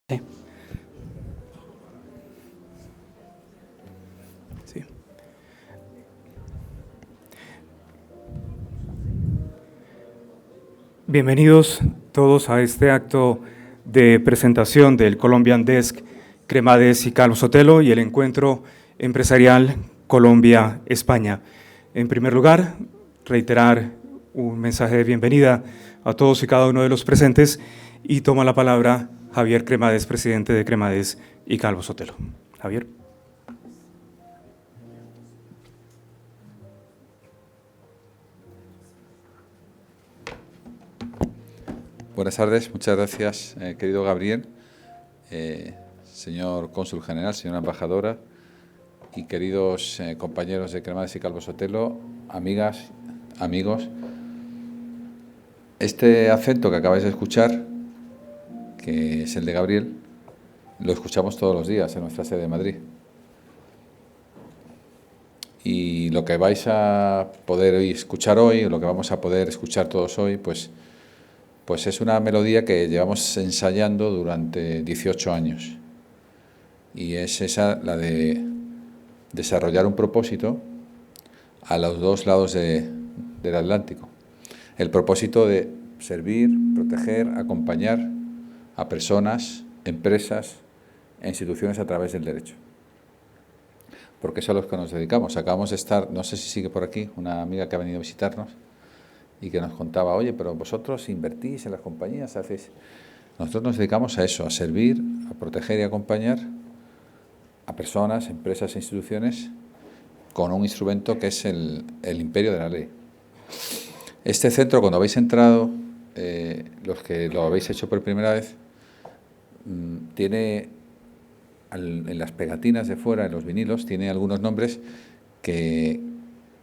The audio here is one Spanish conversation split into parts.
Sí, sí. Bienvenidos todos a este acto de presentación del Colombian Desk Cremades y Calvo Sotelo y el encuentro empresarial Colombia-España. En primer lugar, reiterar un mensaje de bienvenida a todos y cada uno de los presentes y toma la palabra Javier Cremades, presidente de Cremades y Calvo Sotelo. Javier. Buenas tardes, muchas gracias, querido Gabriel, señor cónsul general, señora embajadora y queridos compañeros de Cremades y Calvo Sotelo, amigas, amigos. Este acento que acabáis de escuchar, que es el de Gabriel, lo escuchamos todos los días en nuestra sede de Madrid. Y lo que vais a poder escuchar hoy, lo que vamos a poder escuchar todos hoy, pues es una melodía que llevamos ensayando durante 18 años. Y es esa, la de desarrollar un propósito a los dos lados del Atlántico. El propósito de servir, proteger, acompañar a personas, empresas e instituciones a través del derecho. Porque eso es a lo que nos dedicamos. Acabamos de estar, no sé si sigue por aquí, una amiga que ha venido a visitarnos y que nos contaba, oye, pero vosotros invertís en las compañías, hacéis... Nosotros nos dedicamos a eso, a servir, a proteger y acompañar a personas, empresas e instituciones con un instrumento que es el imperio de la ley. Este centro, cuando habéis entrado, los que lo habéis hecho por primera vez, tiene en las pegatinas de fuera, en los vinilos, tiene algunos nombres que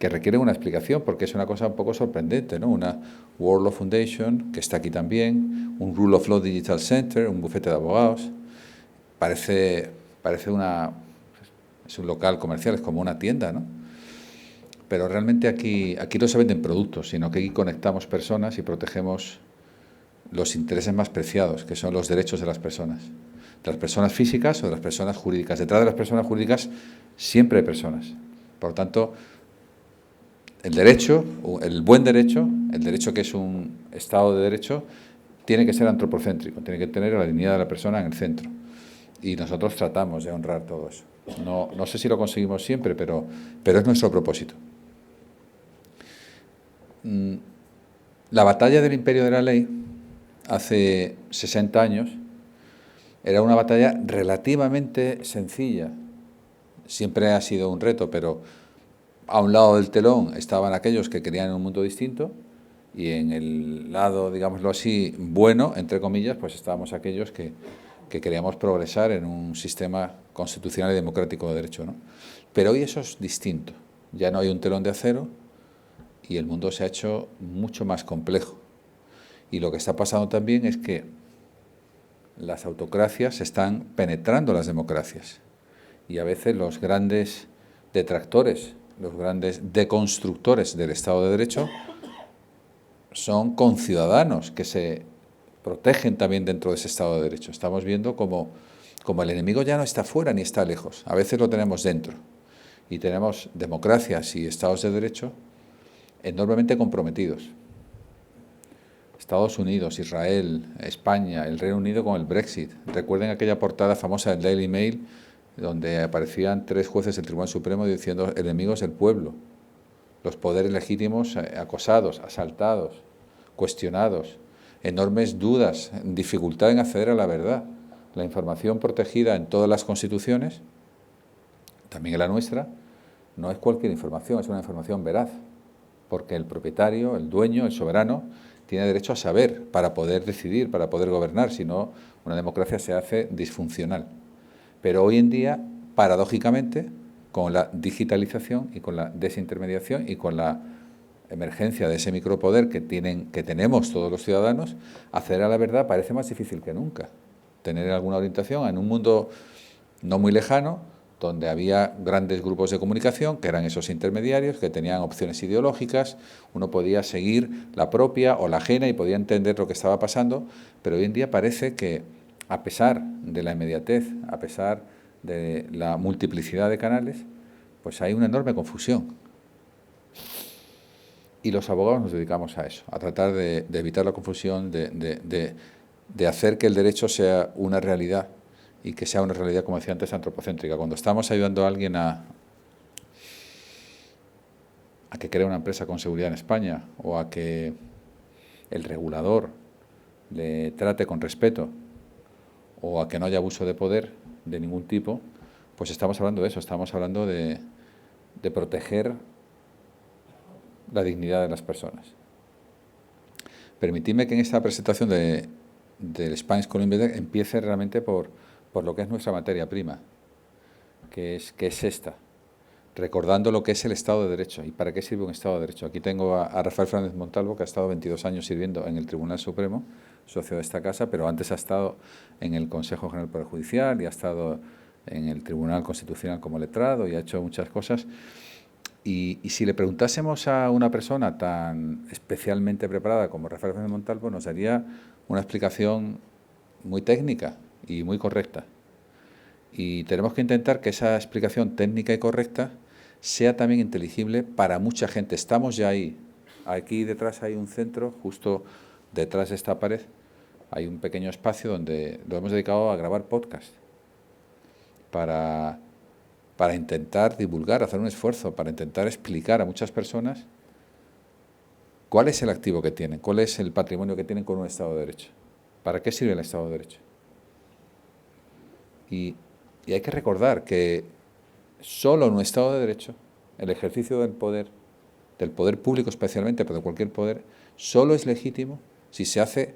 requieren una explicación, porque es una cosa un poco sorprendente, ¿no? Una World Law Foundation, que está aquí también, un Rule of Law Digital Center, un bufete de abogados. Parece es un local comercial, es como una tienda, ¿no? Pero realmente aquí no se venden productos, sino que aquí conectamos personas y protegemos los intereses más preciados, que son los derechos de las personas físicas o de las personas jurídicas. Detrás de las personas jurídicas siempre hay personas. Por lo tanto, el derecho, el buen derecho, el derecho que es un Estado de Derecho, tiene que ser antropocéntrico, tiene que tener la dignidad de la persona en el centro. Y nosotros tratamos de honrar todo eso. No sé si lo conseguimos siempre, pero es nuestro propósito. La batalla del imperio de la ley, hace 60 años, era una batalla relativamente sencilla. Siempre ha sido un reto, pero a un lado del telón estaban aquellos que querían un mundo distinto y en el lado, digámoslo así, bueno, entre comillas, pues estábamos aquellos que queríamos progresar en un sistema constitucional y democrático de derecho, ¿no? Pero hoy eso es distinto. Ya no hay un telón de acero y el mundo se ha hecho mucho más complejo. Y lo que está pasando también es que las autocracias están penetrando las democracias. Y a veces los grandes detractores, los grandes deconstructores del Estado de Derecho son conciudadanos que se protegen también dentro de ese Estado de Derecho. Estamos viendo como el enemigo ya no está fuera ni está lejos, a veces lo tenemos dentro. Y tenemos democracias y Estados de Derecho enormemente comprometidos. Estados Unidos, Israel, España, el Reino Unido con el Brexit. Recuerden aquella portada famosa del Daily Mail donde aparecían 3 jueces del Tribunal Supremo diciendo enemigos del pueblo, los poderes legítimos acosados, asaltados, cuestionados, enormes dudas, dificultad en acceder a la verdad. La información protegida en todas las constituciones, también en la nuestra, no es cualquier información, es una información veraz, porque el propietario, el dueño, el soberano, tiene derecho a saber para poder decidir, para poder gobernar, si no, una democracia se hace disfuncional. Pero hoy en día, paradójicamente, con la digitalización y con la desintermediación y con la emergencia de ese micropoder que tenemos todos los ciudadanos, acceder a la verdad parece más difícil que nunca. Tener alguna orientación en un mundo no muy lejano, donde había grandes grupos de comunicación, que eran esos intermediarios, que tenían opciones ideológicas, uno podía seguir la propia o la ajena y podía entender lo que estaba pasando, pero hoy en día parece que a pesar de la inmediatez, a pesar de la multiplicidad de canales, pues hay una enorme confusión. Y los abogados nos dedicamos a eso, a tratar de evitar la confusión, de hacer que el derecho sea una realidad y que sea una realidad, como decía antes, antropocéntrica. Cuando estamos ayudando a alguien a que cree una empresa con seguridad en España o a que el regulador le trate con respeto o a que no haya abuso de poder de ningún tipo, pues estamos hablando de eso, estamos hablando de proteger la dignidad de las personas. Permitidme que en esta presentación del Spanish Colombian Desk empiece realmente por lo que es nuestra materia prima, que es esta, recordando lo que es el Estado de Derecho y para qué sirve un Estado de Derecho. Aquí tengo a Rafael Fernández Montalvo, que ha estado 22 años sirviendo en el Tribunal Supremo, socio de esta casa, pero antes ha estado en el Consejo General del Poder Judicial y ha estado en el Tribunal Constitucional como letrado y ha hecho muchas cosas. Y si le preguntásemos a una persona tan especialmente preparada como Rafael Fernández Montalvo, nos daría una explicación muy técnica y muy correcta. Y tenemos que intentar que esa explicación técnica y correcta sea también inteligible para mucha gente. Estamos ya ahí. Aquí detrás hay un centro, justo detrás de esta pared, hay un pequeño espacio donde lo hemos dedicado a grabar podcast para intentar divulgar, hacer un esfuerzo, para intentar explicar a muchas personas cuál es el activo que tienen, cuál es el patrimonio que tienen con un Estado de Derecho. ¿Para qué sirve el Estado de Derecho? Y hay que recordar que solo en un Estado de Derecho, el ejercicio del poder público especialmente, pero de cualquier poder, solo es legítimo si se hace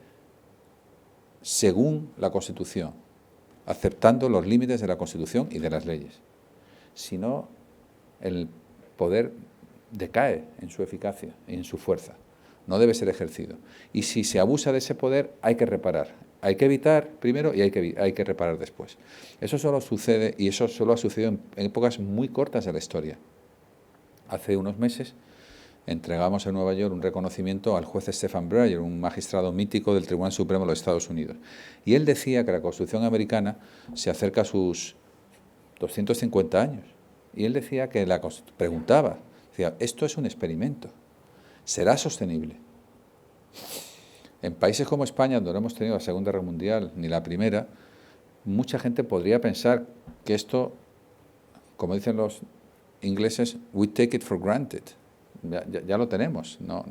según la Constitución, aceptando los límites de la Constitución y de las leyes. Si no, el poder decae en su eficacia y en su fuerza. No debe ser ejercido. Y si se abusa de ese poder, hay que reparar. Hay que evitar primero y hay que reparar después. Eso solo sucede, y eso solo ha sucedido en épocas muy cortas de la historia. Hace unos meses entregamos en Nueva York un reconocimiento al juez Stephen Breyer, un magistrado mítico del Tribunal Supremo de los Estados Unidos. Y él decía que la Constitución americana se acerca a sus 250 años. Y él decía que preguntaba, decía, esto es un experimento, ¿será sostenible? En países como España, donde no hemos tenido la Segunda Guerra Mundial ni la Primera, mucha gente podría pensar que esto, como dicen los ingleses, we take it for granted, ya lo tenemos, no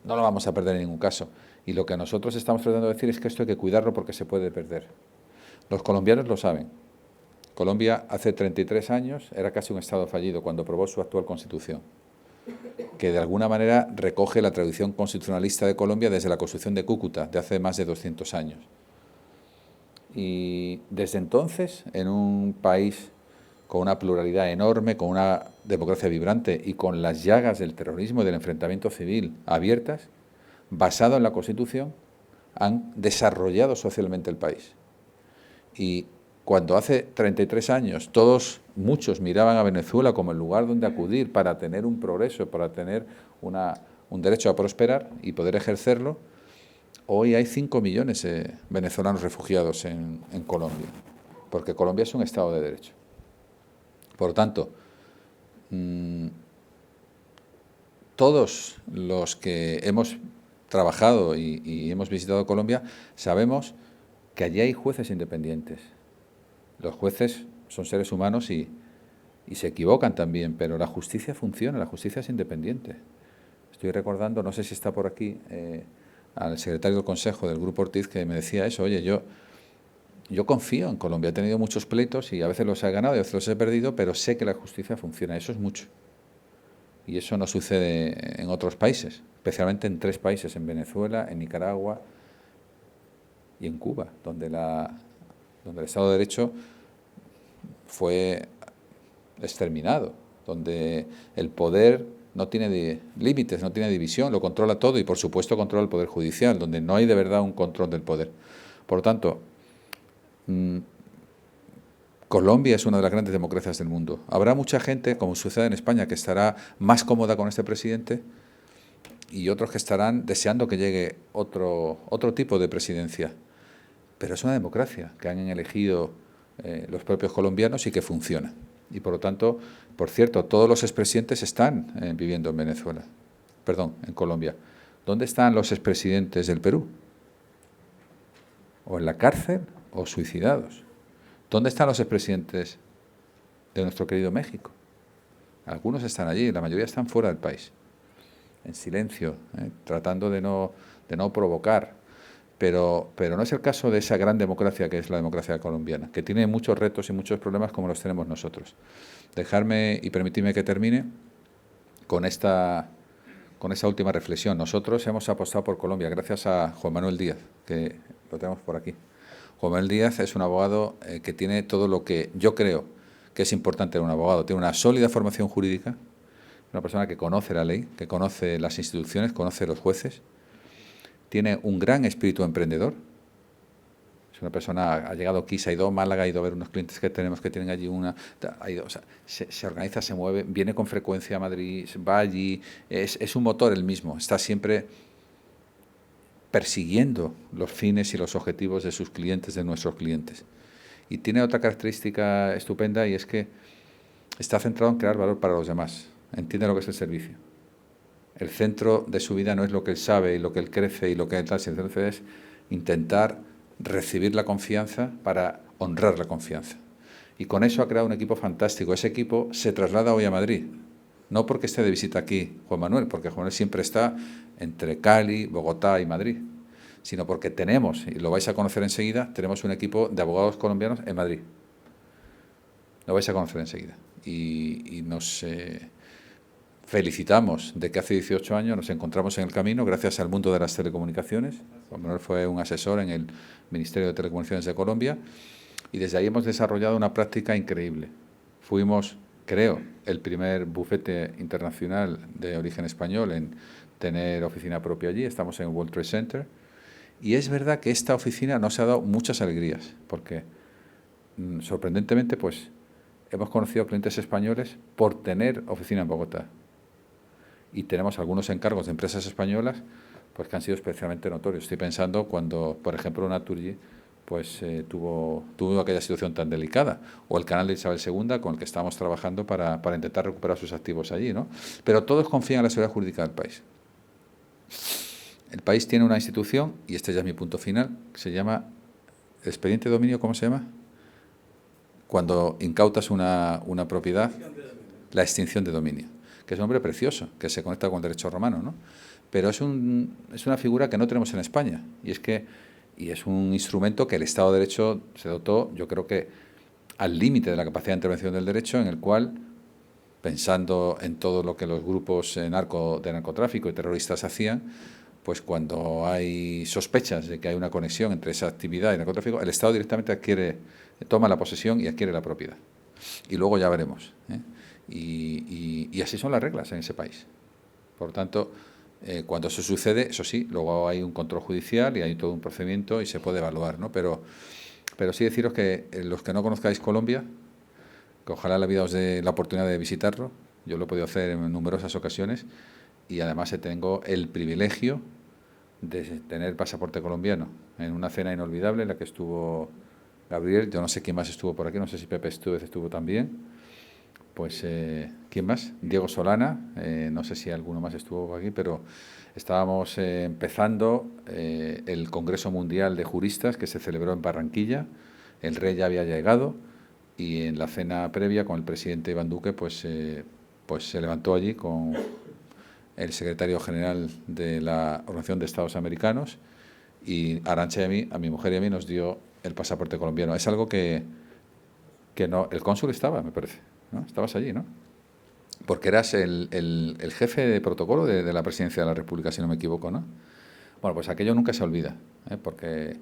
lo vamos a perder en ningún caso. Y lo que nosotros estamos tratando de decir es que esto hay que cuidarlo porque se puede perder. Los colombianos lo saben. Colombia hace 33 años era casi un Estado fallido cuando aprobó su actual Constitución, que de alguna manera recoge la tradición constitucionalista de Colombia desde la Constitución de Cúcuta, de hace más de 200 años. Y desde entonces, en un país con una pluralidad enorme, con una democracia vibrante y con las llagas del terrorismo y del enfrentamiento civil abiertas, basado en la Constitución, han desarrollado socialmente el país. Y cuando hace 33 años muchos miraban a Venezuela como el lugar donde acudir para tener un progreso, para tener un derecho a prosperar y poder ejercerlo, hoy hay 5 millones de venezolanos refugiados en Colombia, porque Colombia es un Estado de Derecho. Por lo tanto, todos los que hemos trabajado y hemos visitado Colombia sabemos que allí hay jueces independientes. Los jueces son seres humanos y se equivocan también, pero la justicia funciona, la justicia es independiente. Estoy recordando, no sé si está por aquí, al secretario del Consejo del Grupo Ortiz, que me decía eso, oye, yo confío en Colombia, he tenido muchos pleitos y a veces los he ganado y a veces los he perdido, pero sé que la justicia funciona, eso es mucho. Y eso no sucede en otros países, especialmente en 3 países, en Venezuela, en Nicaragua y en Cuba, donde el Estado de Derecho fue exterminado, donde el poder no tiene límites, no tiene división, lo controla todo y por supuesto controla el Poder Judicial, donde no hay de verdad un control del poder. Por lo tanto, Colombia es una de las grandes democracias del mundo. Habrá mucha gente, como sucede en España, que estará más cómoda con este presidente y otros que estarán deseando que llegue otro tipo de presidencia. pero es una democracia que han elegido los propios colombianos y que funciona. Y por lo tanto, por cierto, todos los expresidentes están viviendo en Venezuela, perdón, en Colombia. ¿Dónde están los expresidentes del Perú? O en la cárcel o suicidados. ¿Dónde están los expresidentes de nuestro querido México? Algunos están allí, la mayoría están fuera del país, en silencio, tratando de no provocar. Pero no es el caso de esa gran democracia que es la democracia colombiana, que tiene muchos retos y muchos problemas como los tenemos nosotros. Dejarme y permitirme que termine con esa última reflexión. Nosotros hemos apostado por Colombia gracias a Juan Manuel Díaz, que lo tenemos por aquí. Juan Manuel Díaz es un abogado que tiene todo lo que yo creo que es importante en un abogado. Tiene una sólida formación jurídica, una persona que conoce la ley, que conoce las instituciones, conoce los jueces. Tiene un gran espíritu emprendedor. Es una persona, ha llegado aquí, se ha ido a Málaga, ha ido a ver unos clientes que tenemos que tienen allí se organiza, se mueve, viene con frecuencia a Madrid, va allí, es un motor el mismo, está siempre persiguiendo los fines y los objetivos de sus clientes, de nuestros clientes. Y tiene otra característica estupenda y es que está centrado en crear valor para los demás, entiende lo que es el servicio. El centro de su vida no es lo que él sabe y lo que él crece y lo que él tal, sino es intentar recibir la confianza para honrar la confianza. Y con eso ha creado un equipo fantástico. Ese equipo se traslada hoy a Madrid, no porque esté de visita aquí Juan Manuel, porque Juan Manuel siempre está entre Cali, Bogotá y Madrid, sino porque tenemos, y lo vais a conocer enseguida, tenemos un equipo de abogados colombianos en Madrid. Lo vais a conocer enseguida. Y nos felicitamos de que hace 18 años nos encontramos en el camino gracias al mundo de las telecomunicaciones. Juan Manuel fue un asesor en el Ministerio de Telecomunicaciones de Colombia y desde ahí hemos desarrollado una práctica increíble. Fuimos, creo, el primer bufete internacional de origen español en tener oficina propia allí. Estamos en el World Trade Center. Y es verdad que esta oficina nos ha dado muchas alegrías, porque sorprendentemente pues hemos conocido clientes españoles por tener oficina en Bogotá. Y tenemos algunos encargos de empresas españolas pues que han sido especialmente notorios. Estoy pensando cuando, por ejemplo, Naturgy pues tuvo aquella situación tan delicada, o el canal de Isabel II con el que estamos trabajando para intentar recuperar sus activos allí, ¿no? Pero todos confían en la seguridad jurídica del país. El país tiene una institución, y este ya es mi punto final, que se llama expediente de dominio. ¿Cómo se llama? Cuando incautas una propiedad, la extinción de dominio, que es un nombre precioso, que se conecta con el derecho romano, ¿no? Pero es una figura que no tenemos en España, y es un instrumento que el Estado de Derecho se dotó, yo creo que al límite de la capacidad de intervención del derecho, en el cual, pensando en todo lo que los grupos de narcotráfico y terroristas hacían, pues cuando hay sospechas de que hay una conexión entre esa actividad y el narcotráfico, el Estado directamente toma la posesión y adquiere la propiedad. Y luego ya veremos, ¿eh? Y así son las reglas en ese país. Por lo tanto, cuando eso sucede, eso sí, luego hay un control judicial y hay todo un procedimiento y se puede evaluar, ¿no? Pero sí deciros que los que no conozcáis Colombia, que ojalá la vida os dé la oportunidad de visitarlo. Yo lo he podido hacer en numerosas ocasiones y además tengo el privilegio de tener pasaporte colombiano en una cena inolvidable en la que estuvo Gabriel. Yo no sé quién más estuvo por aquí, no sé si Pepe Estúez estuvo también. Pues, ¿quién más? Diego Solana, no sé si alguno más estuvo por aquí, pero estábamos empezando el Congreso Mundial de Juristas que se celebró en Barranquilla. El rey ya había llegado y en la cena previa con el presidente Iván Duque pues se levantó allí con el secretario general de la Organización de Estados Americanos y Arantxa y a mí, a mi mujer y a mí, nos dio el pasaporte colombiano. Es algo que no, el cónsul estaba, me parece, ¿no? Estabas allí, ¿no? Porque eras el jefe de protocolo de la presidencia de la República, si no me equivoco, ¿no? Bueno, pues aquello nunca se olvida, porque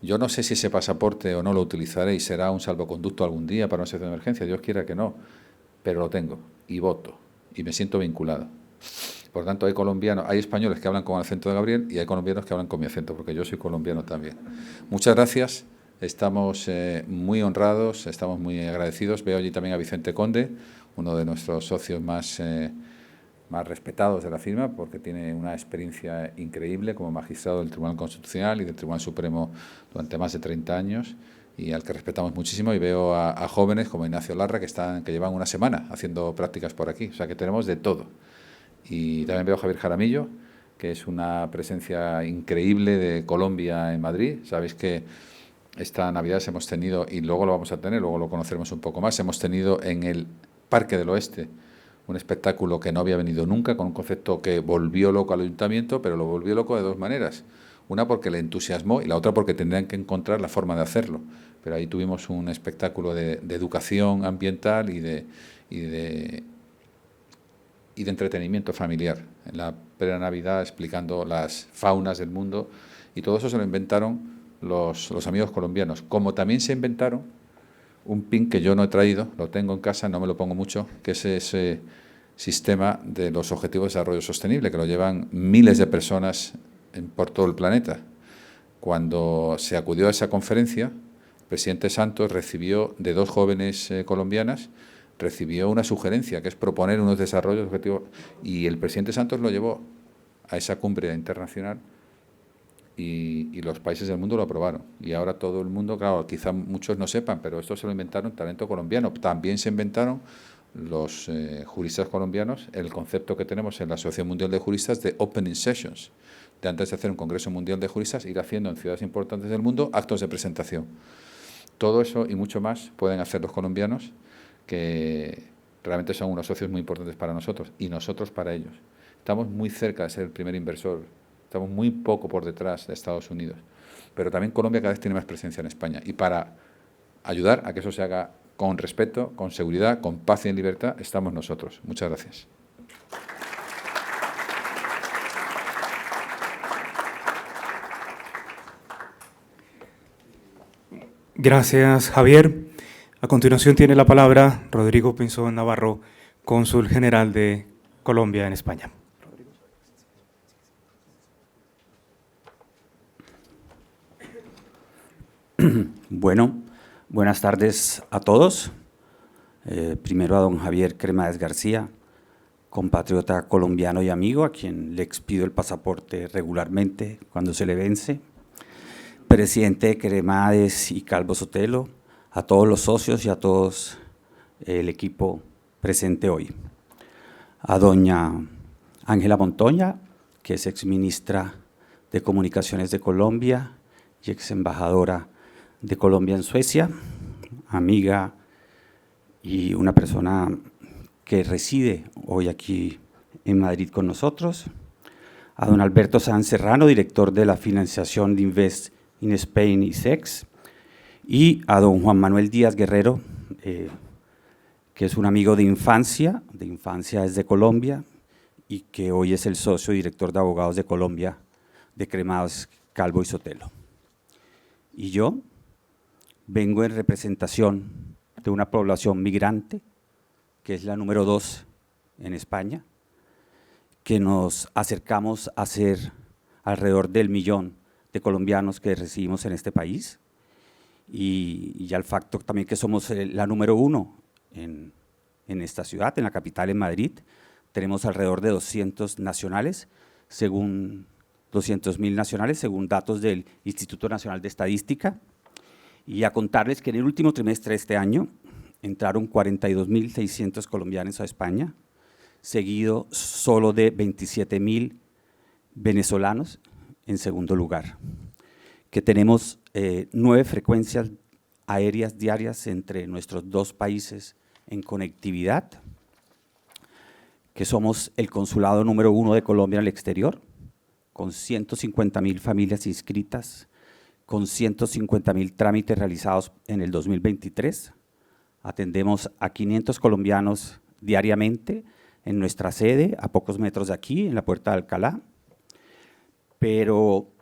yo no sé si ese pasaporte o no lo utilizaré y será un salvoconducto algún día para una situación de emergencia, Dios quiera que no, pero lo tengo y voto y me siento vinculado. Por lo tanto, hay españoles que hablan con el acento de Gabriel y hay colombianos que hablan con mi acento, porque yo soy colombiano también. Muchas gracias, estamos muy honrados, estamos muy agradecidos. Veo allí también a Vicente Conde, uno de nuestros socios más más respetados de la firma, porque tiene una experiencia increíble como magistrado del Tribunal Constitucional y del Tribunal Supremo durante más de 30 años, y al que respetamos muchísimo, y veo a jóvenes como Ignacio Larra que llevan una semana haciendo prácticas por aquí, o sea que tenemos de todo. Y también veo a Javier Jaramillo, que es una presencia increíble de Colombia en Madrid. Sabéis que esta Navidad hemos tenido, y luego lo vamos a tener, luego lo conoceremos un poco más, hemos tenido en el Parque del Oeste un espectáculo que no había venido nunca, con un concepto que volvió loco al ayuntamiento, pero lo volvió loco de dos maneras. Una porque le entusiasmó y la otra porque tendrían que encontrar la forma de hacerlo. Pero ahí tuvimos un espectáculo de educación ambiental y de entretenimiento familiar en la plena Navidad, explicando las faunas del mundo, y todo eso se lo inventaron los amigos colombianos, como también se inventaron un pin que yo no he traído, lo tengo en casa, no me lo pongo mucho, que es ese sistema de los Objetivos de Desarrollo Sostenible, que lo llevan miles de personas por todo el planeta. Cuando se acudió a esa conferencia, el presidente Santos recibió de dos jóvenes colombianas, recibió una sugerencia, que es proponer unos desarrollos objetivos, y el presidente Santos lo llevó a esa cumbre internacional y los países del mundo lo aprobaron. Y ahora todo el mundo, claro, quizá muchos no sepan, pero esto se lo inventaron talento colombiano. También se inventaron los juristas colombianos el concepto que tenemos en la Asociación Mundial de Juristas de Opening Sessions, de antes de hacer un Congreso Mundial de Juristas, ir haciendo en ciudades importantes del mundo actos de presentación. Todo eso y mucho más pueden hacer los colombianos, que realmente son unos socios muy importantes para nosotros y nosotros para ellos. Estamos muy cerca de ser el primer inversor, estamos muy poco por detrás de Estados Unidos, pero también Colombia cada vez tiene más presencia en España, y para ayudar a que eso se haga con respeto, con seguridad, con paz y en libertad, estamos nosotros. Muchas gracias. Gracias, Javier. A continuación tiene la palabra Rodrigo Pinzón Navarro, cónsul general de Colombia en España. Bueno, buenas tardes a todos. Primero a don Javier Cremades García, compatriota colombiano y amigo, a quien le expido el pasaporte regularmente cuando se le vence. Presidente de Cremades y Calvo Sotelo, a todos los socios y a todos el equipo presente hoy. A doña Ángela Montoya, que es exministra de Comunicaciones de Colombia y exembajadora de Colombia en Suecia, amiga y una persona que reside hoy aquí en Madrid con nosotros. A don Alberto Sanz Serrano, director de la financiación de Invest in Spain y SEX, y a don Juan Manuel Díaz Guerrero, que es un amigo de infancia desde Colombia, y que hoy es el socio director de Abogados de Colombia de Cremades, Calvo y Sotelo. Y yo vengo en representación de una población migrante, que es la número 2 en España, que nos acercamos a ser alrededor del 1.000.000 de colombianos que recibimos en este país, y al facto también que somos la número 1 en esta ciudad, en la capital, en Madrid. Tenemos alrededor de 200 nacionales, según 200.000 nacionales, según datos del Instituto Nacional de Estadística. Y a contarles que en el último trimestre de este año entraron 42.600 colombianos a España, seguido solo de 27.000 venezolanos en segundo lugar, que tenemos 9 frecuencias aéreas diarias entre nuestros dos países en conectividad, que somos el consulado número 1 de Colombia en el exterior, con 150.000 familias inscritas, con 150.000 trámites realizados en el 2023. Atendemos a 500 colombianos diariamente en nuestra sede, a pocos metros de aquí, en la Puerta de Alcalá. Pero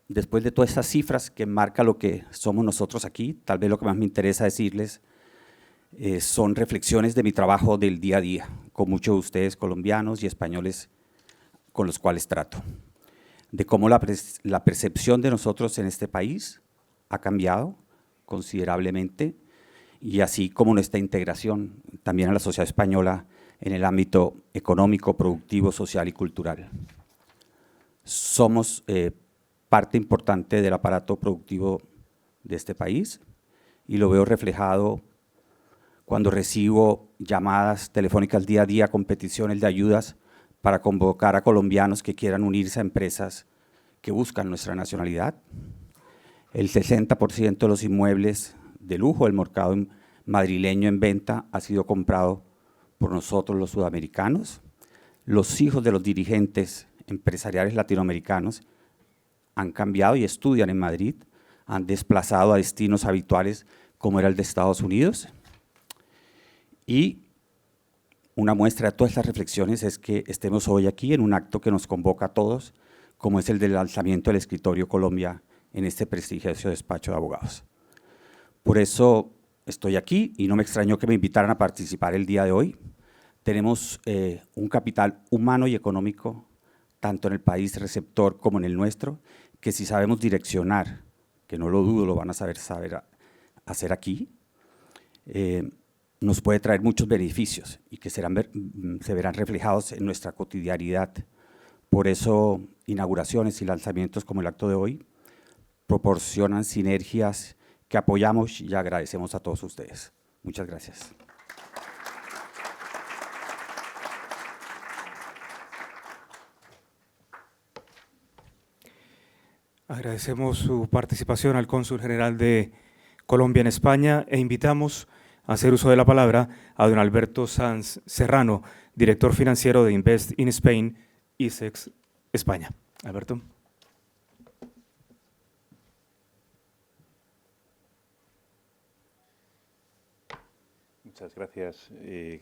después de todas estas cifras que marca lo que somos nosotros aquí, tal vez lo que más me interesa decirles son reflexiones de mi trabajo del día a día, con muchos de ustedes colombianos y españoles con los cuales trato, de cómo la percepción de nosotros en este país ha cambiado considerablemente, y así como nuestra integración también a la sociedad española en el ámbito económico, productivo, social y cultural. Somos parte importante del aparato productivo de este país y lo veo reflejado cuando recibo llamadas telefónicas día a día con peticiones de ayudas para convocar a colombianos que quieran unirse a empresas que buscan nuestra nacionalidad. El 60% de los inmuebles de lujo del mercado madrileño en venta ha sido comprado por nosotros los sudamericanos. Los hijos de los dirigentes empresariales latinoamericanos han cambiado y estudian en Madrid, han desplazado a destinos habituales como era el de Estados Unidos. Y una muestra de todas estas reflexiones es que estemos hoy aquí en un acto que nos convoca a todos, como es el del lanzamiento del Escritorio Colombia en este prestigioso despacho de abogados. Por eso estoy aquí y no me extrañó que me invitaran a participar el día de hoy. Tenemos un capital humano y económico, tanto en el país receptor como en el nuestro, que si sabemos direccionar, que no lo dudo, lo van a saber hacer aquí, nos puede traer muchos beneficios y que se verán reflejados en nuestra cotidianidad. Por eso, inauguraciones y lanzamientos como el acto de hoy proporcionan sinergias que apoyamos y agradecemos a todos ustedes. Muchas gracias. Agradecemos su participación al Cónsul General de Colombia en España e invitamos a hacer uso de la palabra a don Alberto Sanz Serrano, director financiero de Invest in Spain, ICEX, España. Alberto. Muchas gracias,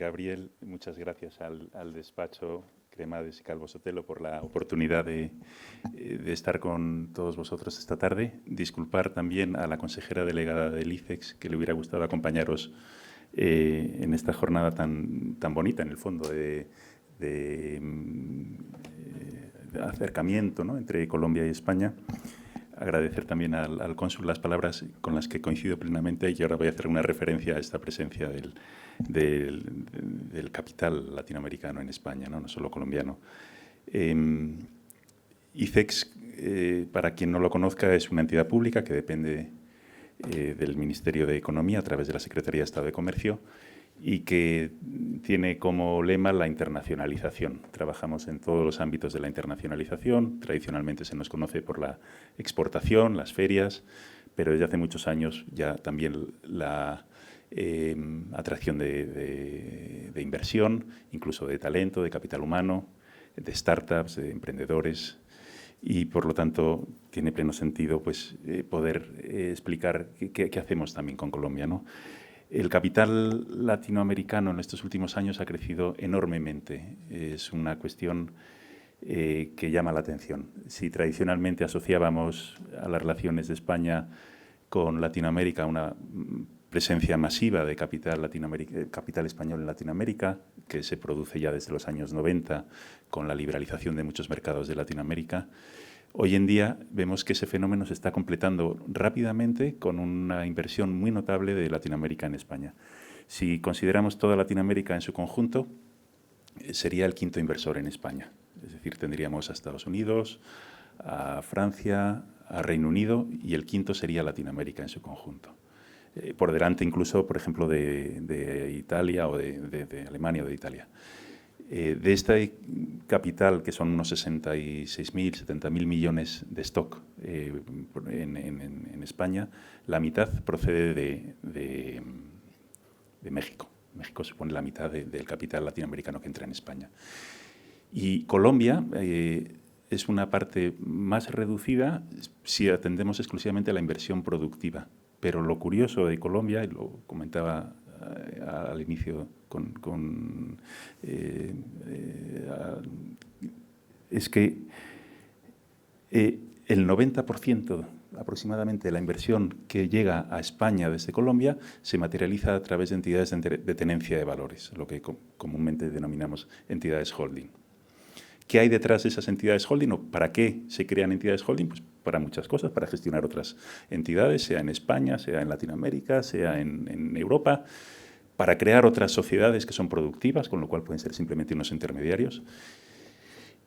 Gabriel. Muchas gracias al despacho Cremades y Calvo Sotelo por la oportunidad de estar con todos vosotros esta tarde. Disculpar también a la consejera delegada del ICEX, que le hubiera gustado acompañaros en esta jornada tan bonita, en el fondo, de acercamiento, ¿no?, entre Colombia y España. Agradecer también al cónsul las palabras con las que coincido plenamente, y ahora voy a hacer una referencia a esta presencia del capital latinoamericano en España, no solo colombiano. ICEX, para quien no lo conozca, es una entidad pública que depende del Ministerio de Economía a través de la Secretaría de Estado de Comercio y que tiene como lema la internacionalización. Trabajamos en todos los ámbitos de la internacionalización. Tradicionalmente se nos conoce por la exportación, las ferias, pero desde hace muchos años ya también la atracción de inversión, incluso de talento, de capital humano, de startups, de emprendedores, y por lo tanto tiene pleno sentido pues, poder explicar qué hacemos también con Colombia, ¿no? El capital latinoamericano en estos últimos años ha crecido enormemente. Es una cuestión que llama la atención. Si tradicionalmente asociábamos a las relaciones de España con Latinoamérica una presencia masiva de capital español en Latinoamérica, que se produce ya desde los años 90 con la liberalización de muchos mercados de Latinoamérica, hoy en día vemos que ese fenómeno se está completando rápidamente con una inversión muy notable de Latinoamérica en España. Si consideramos toda Latinoamérica en su conjunto, sería el quinto inversor en España. Es decir, tendríamos a Estados Unidos, a Francia, a Reino Unido, y el quinto sería Latinoamérica en su conjunto. Por delante incluso, por ejemplo, de Italia o de Alemania o de Italia. De este capital, que son unos 66.000, 70.000 millones de stock en España, la mitad procede de México. México supone la mitad del capital latinoamericano que entra en España. Y Colombia es una parte más reducida si atendemos exclusivamente a la inversión productiva. Pero lo curioso de Colombia, y lo comentaba al inicio es que el 90% aproximadamente de la inversión que llega a España desde Colombia se materializa a través de entidades de tenencia de valores, lo que comúnmente denominamos entidades holding. ¿Qué hay detrás de esas entidades holding o para qué se crean entidades holding? Pues para muchas cosas, para gestionar otras entidades, sea en España, sea en Latinoamérica, sea en Europa, para crear otras sociedades que son productivas, con lo cual pueden ser simplemente unos intermediarios.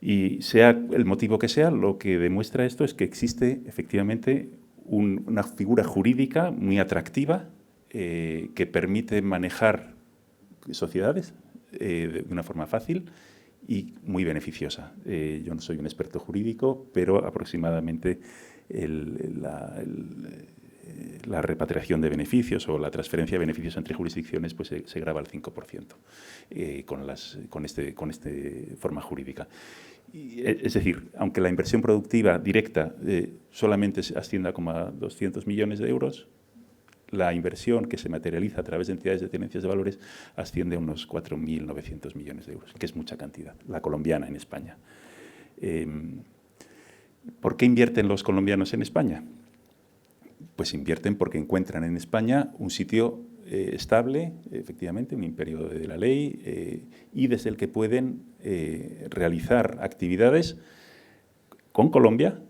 Y sea el motivo que sea, lo que demuestra esto es que existe efectivamente una figura jurídica muy atractiva que permite manejar sociedades de una forma fácil y muy beneficiosa. Yo no soy un experto jurídico, pero aproximadamente la repatriación de beneficios o la transferencia de beneficios entre jurisdicciones pues se grava al 5% con esta forma jurídica. Es decir, aunque la inversión productiva directa solamente ascienda como a 200 millones de euros, la inversión que se materializa a través de entidades de tenencias de valores asciende a unos 4.900 millones de euros, que es mucha cantidad, la colombiana en España. ¿Por qué invierten los colombianos en España? Pues invierten porque encuentran en España un sitio estable, efectivamente, un imperio de la ley, y desde el que pueden realizar actividades con Colombia,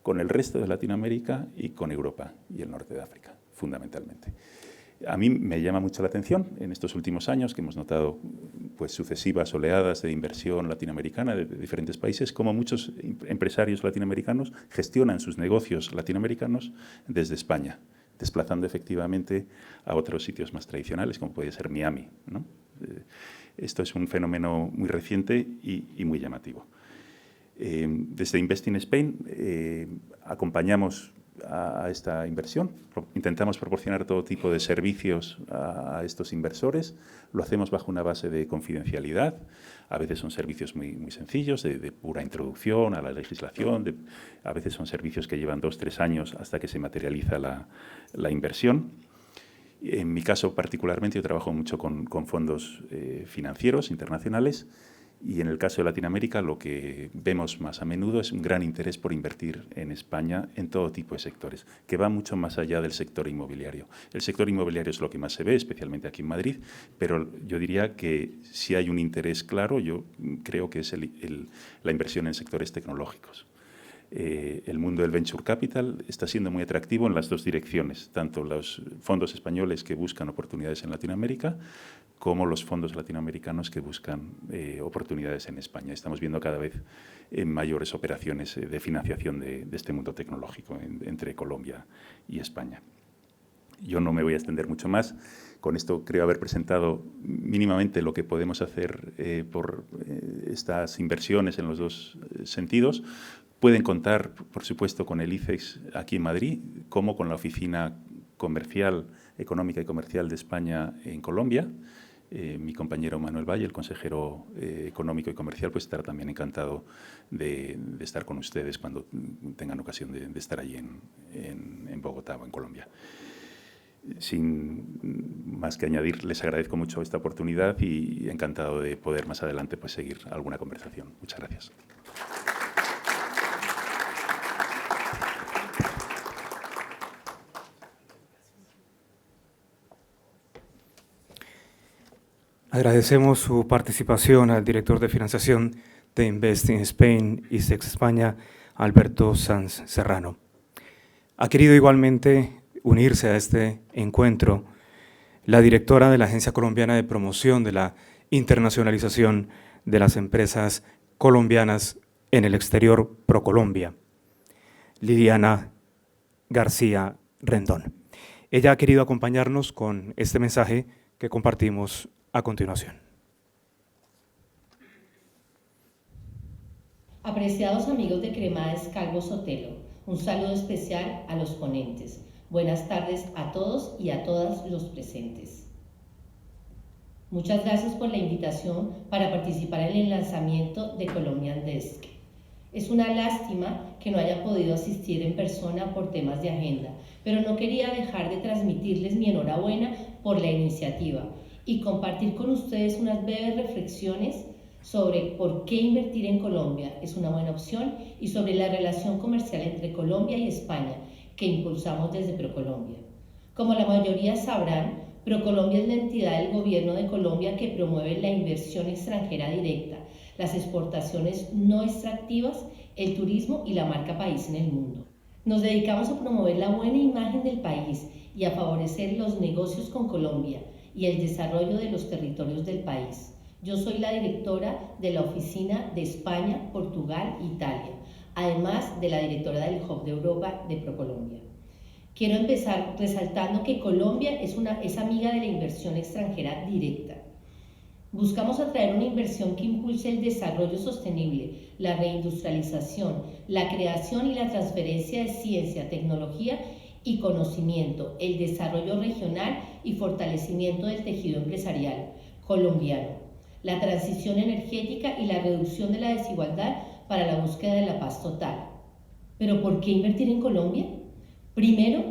con el resto de Latinoamérica y con Europa y el norte de África, fundamentalmente. A mí me llama mucho la atención en estos últimos años que hemos notado pues, sucesivas oleadas de inversión latinoamericana de diferentes países, cómo muchos empresarios latinoamericanos gestionan sus negocios latinoamericanos desde España, desplazando efectivamente a otros sitios más tradicionales, como puede ser Miami, ¿no? Esto es un fenómeno muy reciente y muy llamativo. Desde Invest in Spain acompañamos a esta inversión, intentamos proporcionar todo tipo de servicios a estos inversores, lo hacemos bajo una base de confidencialidad, a veces son servicios muy sencillos, de pura introducción a la legislación, a veces son servicios que llevan 2 o 3 años hasta que se materializa la inversión. En mi caso particularmente yo trabajo mucho con fondos financieros internacionales. Y en el caso de Latinoamérica lo que vemos más a menudo es un gran interés por invertir en España en todo tipo de sectores, que va mucho más allá del sector inmobiliario. El sector inmobiliario es lo que más se ve, especialmente aquí en Madrid, pero yo diría que si hay un interés claro, yo creo que es la inversión en sectores tecnológicos. El mundo del venture capital está siendo muy atractivo en las dos direcciones, tanto los fondos españoles que buscan oportunidades en Latinoamérica como los fondos latinoamericanos que buscan oportunidades en España. Estamos viendo cada vez mayores operaciones de financiación de este mundo tecnológico entre Colombia y España. Yo no me voy a extender mucho más. Con esto creo haber presentado mínimamente lo que podemos hacer por estas inversiones en los dos sentidos. Pueden contar, por supuesto, con el ICEX aquí en Madrid, como con la Oficina Comercial, Económica y Comercial de España en Colombia. Mi compañero Manuel Valle, el consejero económico y comercial, pues estará también encantado de estar con ustedes cuando tengan ocasión de estar allí en Bogotá o en Colombia. Sin más que añadir, les agradezco mucho esta oportunidad y encantado de poder más adelante pues, seguir alguna conversación. Muchas gracias. Agradecemos su participación al director de financiación de Invest in Spain y ICEX España, Alberto Sanz Serrano. Ha querido igualmente unirse a este encuentro la directora de la Agencia Colombiana de Promoción de la Internacionalización de las Empresas Colombianas en el Exterior, ProColombia, Liliana García Rendón. Ella ha querido acompañarnos con este mensaje que compartimos a continuación. Apreciados amigos de Cremades Calvo Sotelo, un saludo especial a los ponentes. Buenas tardes a todos y a todas los presentes. Muchas gracias por la invitación para participar en el lanzamiento de Colombian Desk. Es una lástima que no haya podido asistir en persona por temas de agenda, pero no quería dejar de transmitirles mi enhorabuena por la iniciativa y compartir con ustedes unas breves reflexiones sobre por qué invertir en Colombia es una buena opción y sobre la relación comercial entre Colombia y España que impulsamos desde ProColombia. Como la mayoría sabrán, ProColombia es la entidad del gobierno de Colombia que promueve la inversión extranjera directa, las exportaciones no extractivas, el turismo y la marca país en el mundo. Nos dedicamos a promover la buena imagen del país y a favorecer los negocios con Colombia y el desarrollo de los territorios del país. Yo soy la directora de la Oficina de España, Portugal e Italia, además de la directora del Hub de Europa de ProColombia. Quiero empezar resaltando que Colombia es amiga de la inversión extranjera directa. Buscamos atraer una inversión que impulse el desarrollo sostenible, la reindustrialización, la creación y la transferencia de ciencia, tecnología y conocimiento, el desarrollo regional y fortalecimiento del tejido empresarial colombiano, la transición energética y la reducción de la desigualdad para la búsqueda de la paz total. ¿Pero por qué invertir en Colombia? Primero,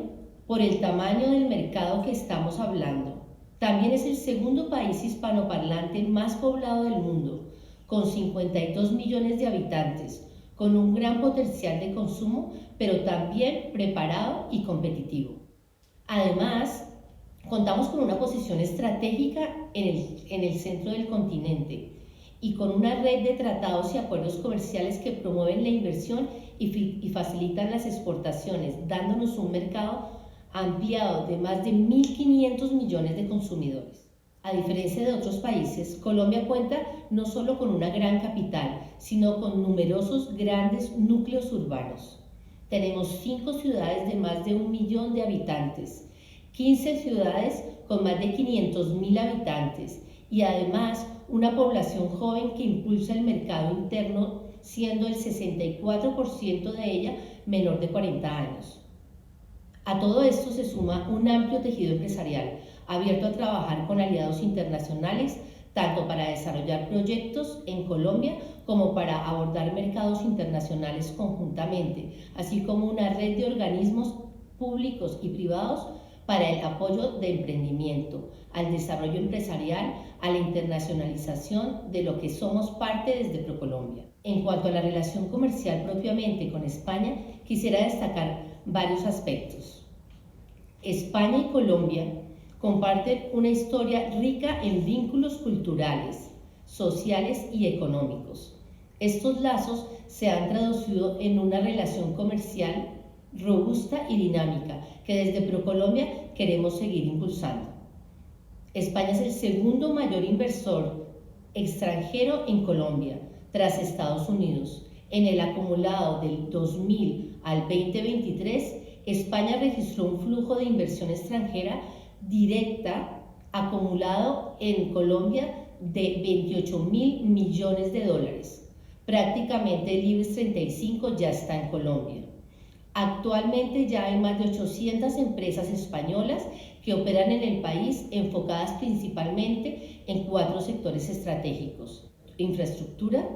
por el tamaño del mercado que estamos hablando. También es el segundo país hispanoparlante más poblado del mundo, con 52 millones de habitantes, con un gran potencial de consumo, pero también preparado y competitivo. Además, contamos con una posición estratégica en el centro del continente y con una red de tratados y acuerdos comerciales que promueven la inversión y facilitan las exportaciones, dándonos un mercado ampliado de más de 1.500 millones de consumidores. A diferencia de otros países, Colombia cuenta no solo con una gran capital, sino con numerosos grandes núcleos urbanos. Tenemos 5 ciudades de más de 1 millón de habitantes, 15 ciudades con más de 500.000 habitantes y además una población joven que impulsa el mercado interno, siendo el 64% de ella menor de 40 años. A todo esto se suma un amplio tejido empresarial, abierto a trabajar con aliados internacionales, tanto para desarrollar proyectos en Colombia como para abordar mercados internacionales conjuntamente, así como una red de organismos públicos y privados para el apoyo de emprendimiento, al desarrollo empresarial, a la internacionalización de lo que somos parte desde ProColombia. En cuanto a la relación comercial propiamente con España, quisiera destacar varios aspectos. España y Colombia comparten una historia rica en vínculos culturales, sociales y económicos. Estos lazos se han traducido en una relación comercial robusta y dinámica que desde ProColombia queremos seguir impulsando. España es el segundo mayor inversor extranjero en Colombia, tras Estados Unidos. En el acumulado del 2000 al 2023, España registró un flujo de inversión extranjera directa acumulado en Colombia de 28.000 millones de dólares. Prácticamente el IBEX 35 ya está en Colombia. Actualmente ya hay más de 800 empresas españolas que operan en el país, enfocadas principalmente en 4 sectores estratégicos: infraestructura,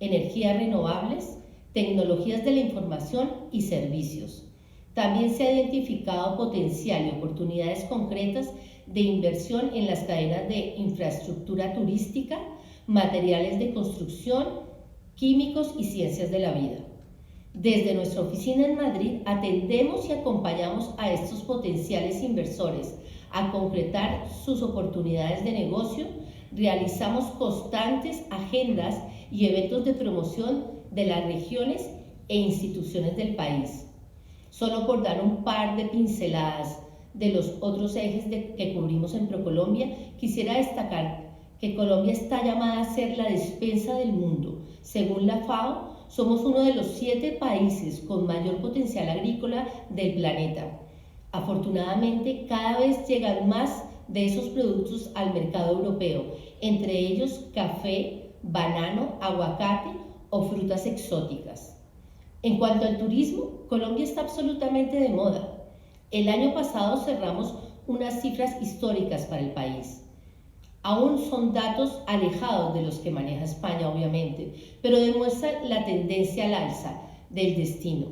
energías renovables, tecnologías de la información y servicios. También se ha identificado potencial y oportunidades concretas de inversión en las cadenas de infraestructura turística, materiales de construcción, químicos y ciencias de la vida. Desde nuestra oficina en Madrid atendemos y acompañamos a estos potenciales inversores a concretar sus oportunidades de negocio. Realizamos constantes agendas y eventos de promoción de las regiones e instituciones del país. Solo por dar un par de pinceladas de los otros ejes que cubrimos en ProColombia, quisiera destacar que Colombia está llamada a ser la despensa del mundo. Según la FAO, somos uno de los 7 países con mayor potencial agrícola del planeta. Afortunadamente, cada vez llegan más de esos productos al mercado europeo, entre ellos café, banano, aguacate o frutas exóticas. En cuanto al turismo, Colombia está absolutamente de moda. El año pasado cerramos unas cifras históricas para el país. Aún son datos alejados de los que maneja España, obviamente, pero demuestran la tendencia al alza del destino.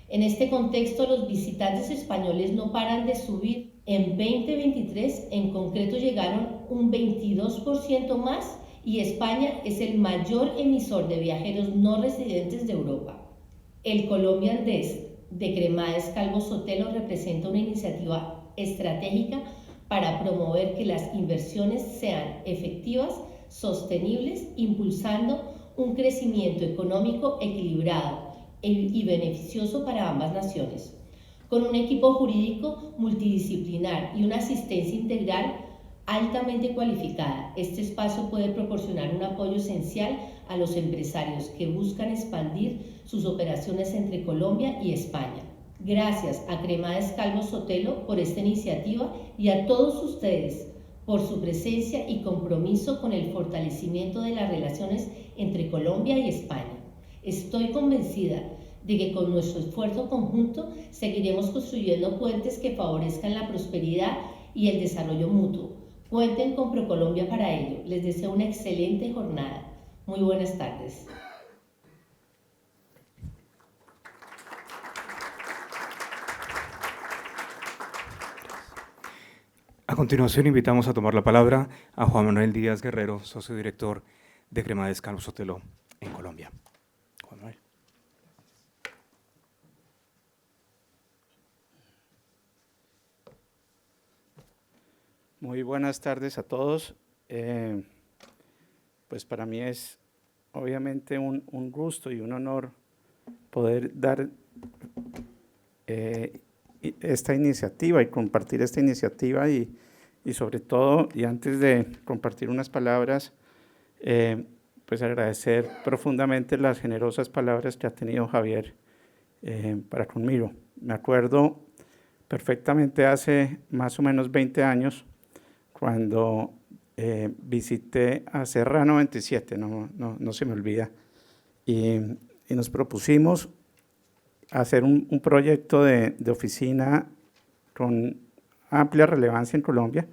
En este contexto, los visitantes españoles no paran de subir. En 2023, en concreto, llegaron un 22% más y España es el mayor emisor de viajeros no residentes de Europa. El Colombian Desk de Cremades Calvo Sotelo representa una iniciativa estratégica para promover que las inversiones sean efectivas, sostenibles, impulsando un crecimiento económico equilibrado y beneficioso para ambas naciones. Con un equipo jurídico multidisciplinar y una asistencia integral altamente cualificada. Este espacio puede proporcionar un apoyo esencial a los empresarios que buscan expandir sus operaciones entre Colombia y España. Gracias a Cremades Calvo Sotelo por esta iniciativa y a todos ustedes por su presencia y compromiso con el fortalecimiento de las relaciones entre Colombia y España. Estoy convencida de que con nuestro esfuerzo conjunto seguiremos construyendo puentes que favorezcan la prosperidad y el desarrollo mutuo. Cuenten con ProColombia para ello. Les deseo una excelente jornada. Muy buenas tardes. A continuación, invitamos a tomar la palabra a Juan Manuel Díaz Guerrero, socio director de Cremades Calvo Sotelo en Colombia. Juan Manuel. Muy buenas tardes a todos. Pues para mí es obviamente un gusto y un honor poder dar esta iniciativa y compartir esta iniciativa y sobre todo, y antes de compartir unas palabras, pues agradecer profundamente las generosas palabras que ha tenido Javier para conmigo. Me acuerdo perfectamente hace más o menos 20 años cuando visité a Serrano 27, no se me olvida, y nos propusimos hacer un proyecto de oficina con amplia relevancia en Colombia.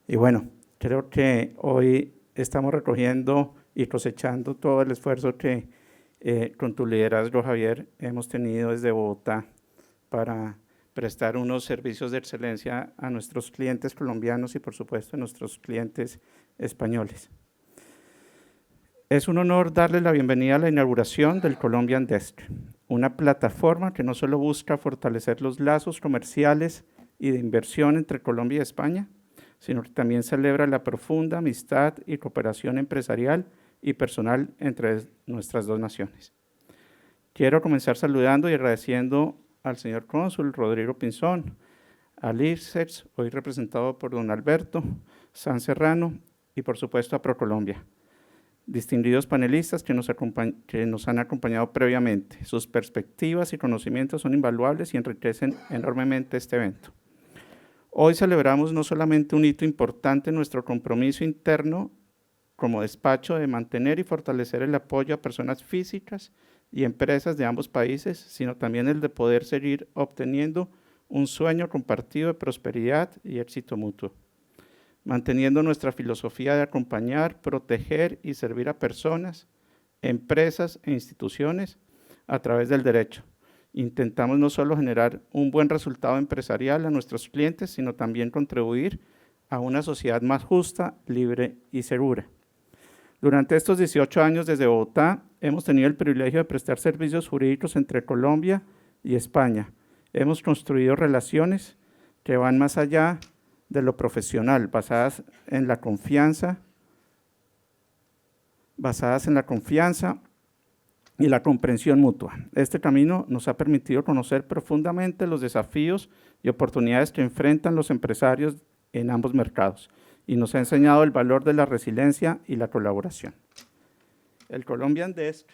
Y bueno, creo que hoy estamos recogiendo y cosechando todo el esfuerzo que con tu liderazgo, Javier, hemos tenido desde Bogotá para prestar unos servicios de excelencia a nuestros clientes colombianos y, por supuesto, a nuestros clientes españoles. Es un honor darle la bienvenida a la inauguración del Colombian Desk, una plataforma que no solo busca fortalecer los lazos comerciales y de inversión entre Colombia y España, sino que también celebra la profunda amistad y cooperación empresarial y personal entre nuestras dos naciones. Quiero comenzar saludando y agradeciendo al señor cónsul Rodrigo Pinzón, al IRSEX, hoy representado por don Alberto San Serrano, y por supuesto a ProColombia. Distinguidos panelistas que nos han acompañado previamente. Sus perspectivas y conocimientos son invaluables y enriquecen enormemente este evento. Hoy celebramos no solamente un hito importante en nuestro compromiso interno como despacho de mantener y fortalecer el apoyo a personas físicas y empresas de ambos países, sino también el de poder seguir obteniendo un sueño compartido de prosperidad y éxito mutuo, manteniendo nuestra filosofía de acompañar, proteger y servir a personas, empresas e instituciones a través del derecho. Intentamos no solo generar un buen resultado empresarial a nuestros clientes, sino también contribuir a una sociedad más justa, libre y segura. Durante estos 18 años desde Bogotá, hemos tenido el privilegio de prestar servicios jurídicos entre Colombia y España. Hemos construido relaciones que van más allá de lo profesional, basadas en la confianza y la comprensión mutua. Este camino nos ha permitido conocer profundamente los desafíos y oportunidades que enfrentan los empresarios en ambos mercados y nos ha enseñado el valor de la resiliencia y la colaboración. El Colombian Desk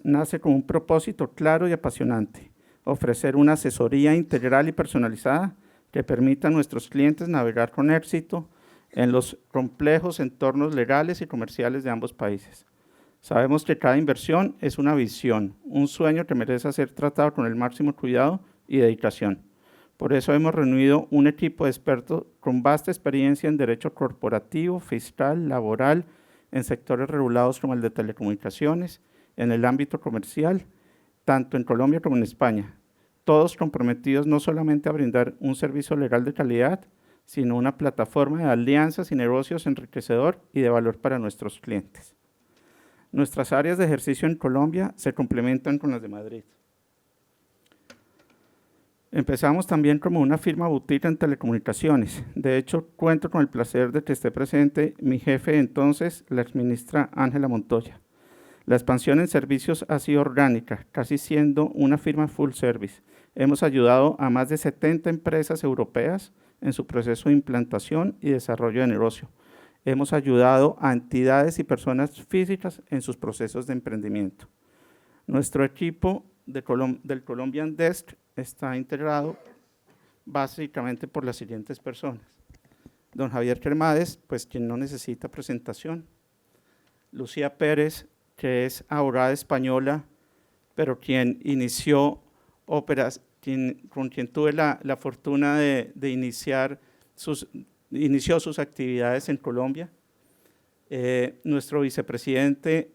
nace con un propósito claro y apasionante: ofrecer una asesoría integral y personalizada que permita a nuestros clientes navegar con éxito en los complejos entornos legales y comerciales de ambos países. Sabemos que cada inversión es una visión, un sueño que merece ser tratado con el máximo cuidado y dedicación. Por eso hemos reunido un equipo de expertos con vasta experiencia en derecho corporativo, fiscal, laboral, en sectores regulados como el de telecomunicaciones, en el ámbito comercial, tanto en Colombia como en España, todos comprometidos no solamente a brindar un servicio legal de calidad, sino una plataforma de alianzas y negocios enriquecedor y de valor para nuestros clientes. Nuestras áreas de ejercicio en Colombia se complementan con las de Madrid. Empezamos también como una firma boutique en telecomunicaciones. De hecho, cuento con el placer de que esté presente mi jefe entonces, la exministra Ángela Montoya. La expansión en servicios ha sido orgánica, casi siendo una firma full service. Hemos ayudado a más de 70 empresas europeas en su proceso de implantación y desarrollo de negocio. Hemos ayudado a entidades y personas físicas en sus procesos de emprendimiento. Nuestro equipo del Colombian Desk está integrado básicamente por las siguientes personas. Don Javier Cremades, pues quien no necesita presentación. Lucía Pérez, que es abogada española, pero quien inició óperas, con quien tuve la fortuna de inició sus actividades en Colombia. Nuestro vicepresidente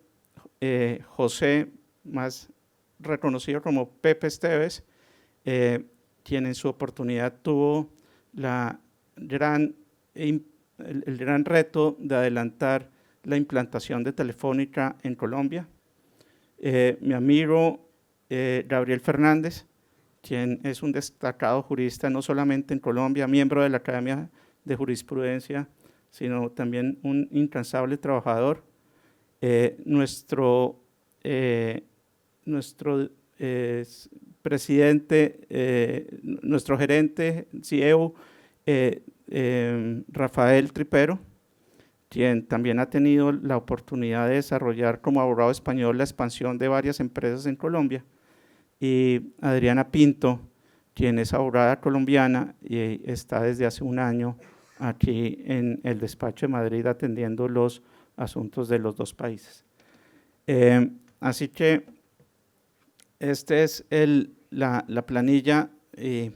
José, más reconocido como Pepe Esteves, quien en su oportunidad tuvo el gran reto de adelantar la implantación de Telefónica en Colombia. Mi amigo Gabriel Fernández, quien es un destacado jurista no solamente en Colombia, miembro de la Academia de Jurisprudencia, sino también un incansable trabajador. Nuestro presidente, nuestro gerente, CEO, Rafael Tripero, quien también ha tenido la oportunidad de desarrollar como abogado español la expansión de varias empresas en Colombia, y Adriana Pinto, quien es abogada colombiana y está desde hace un año aquí en el despacho de Madrid atendiendo los asuntos de los dos países. Así que esta es la planilla, y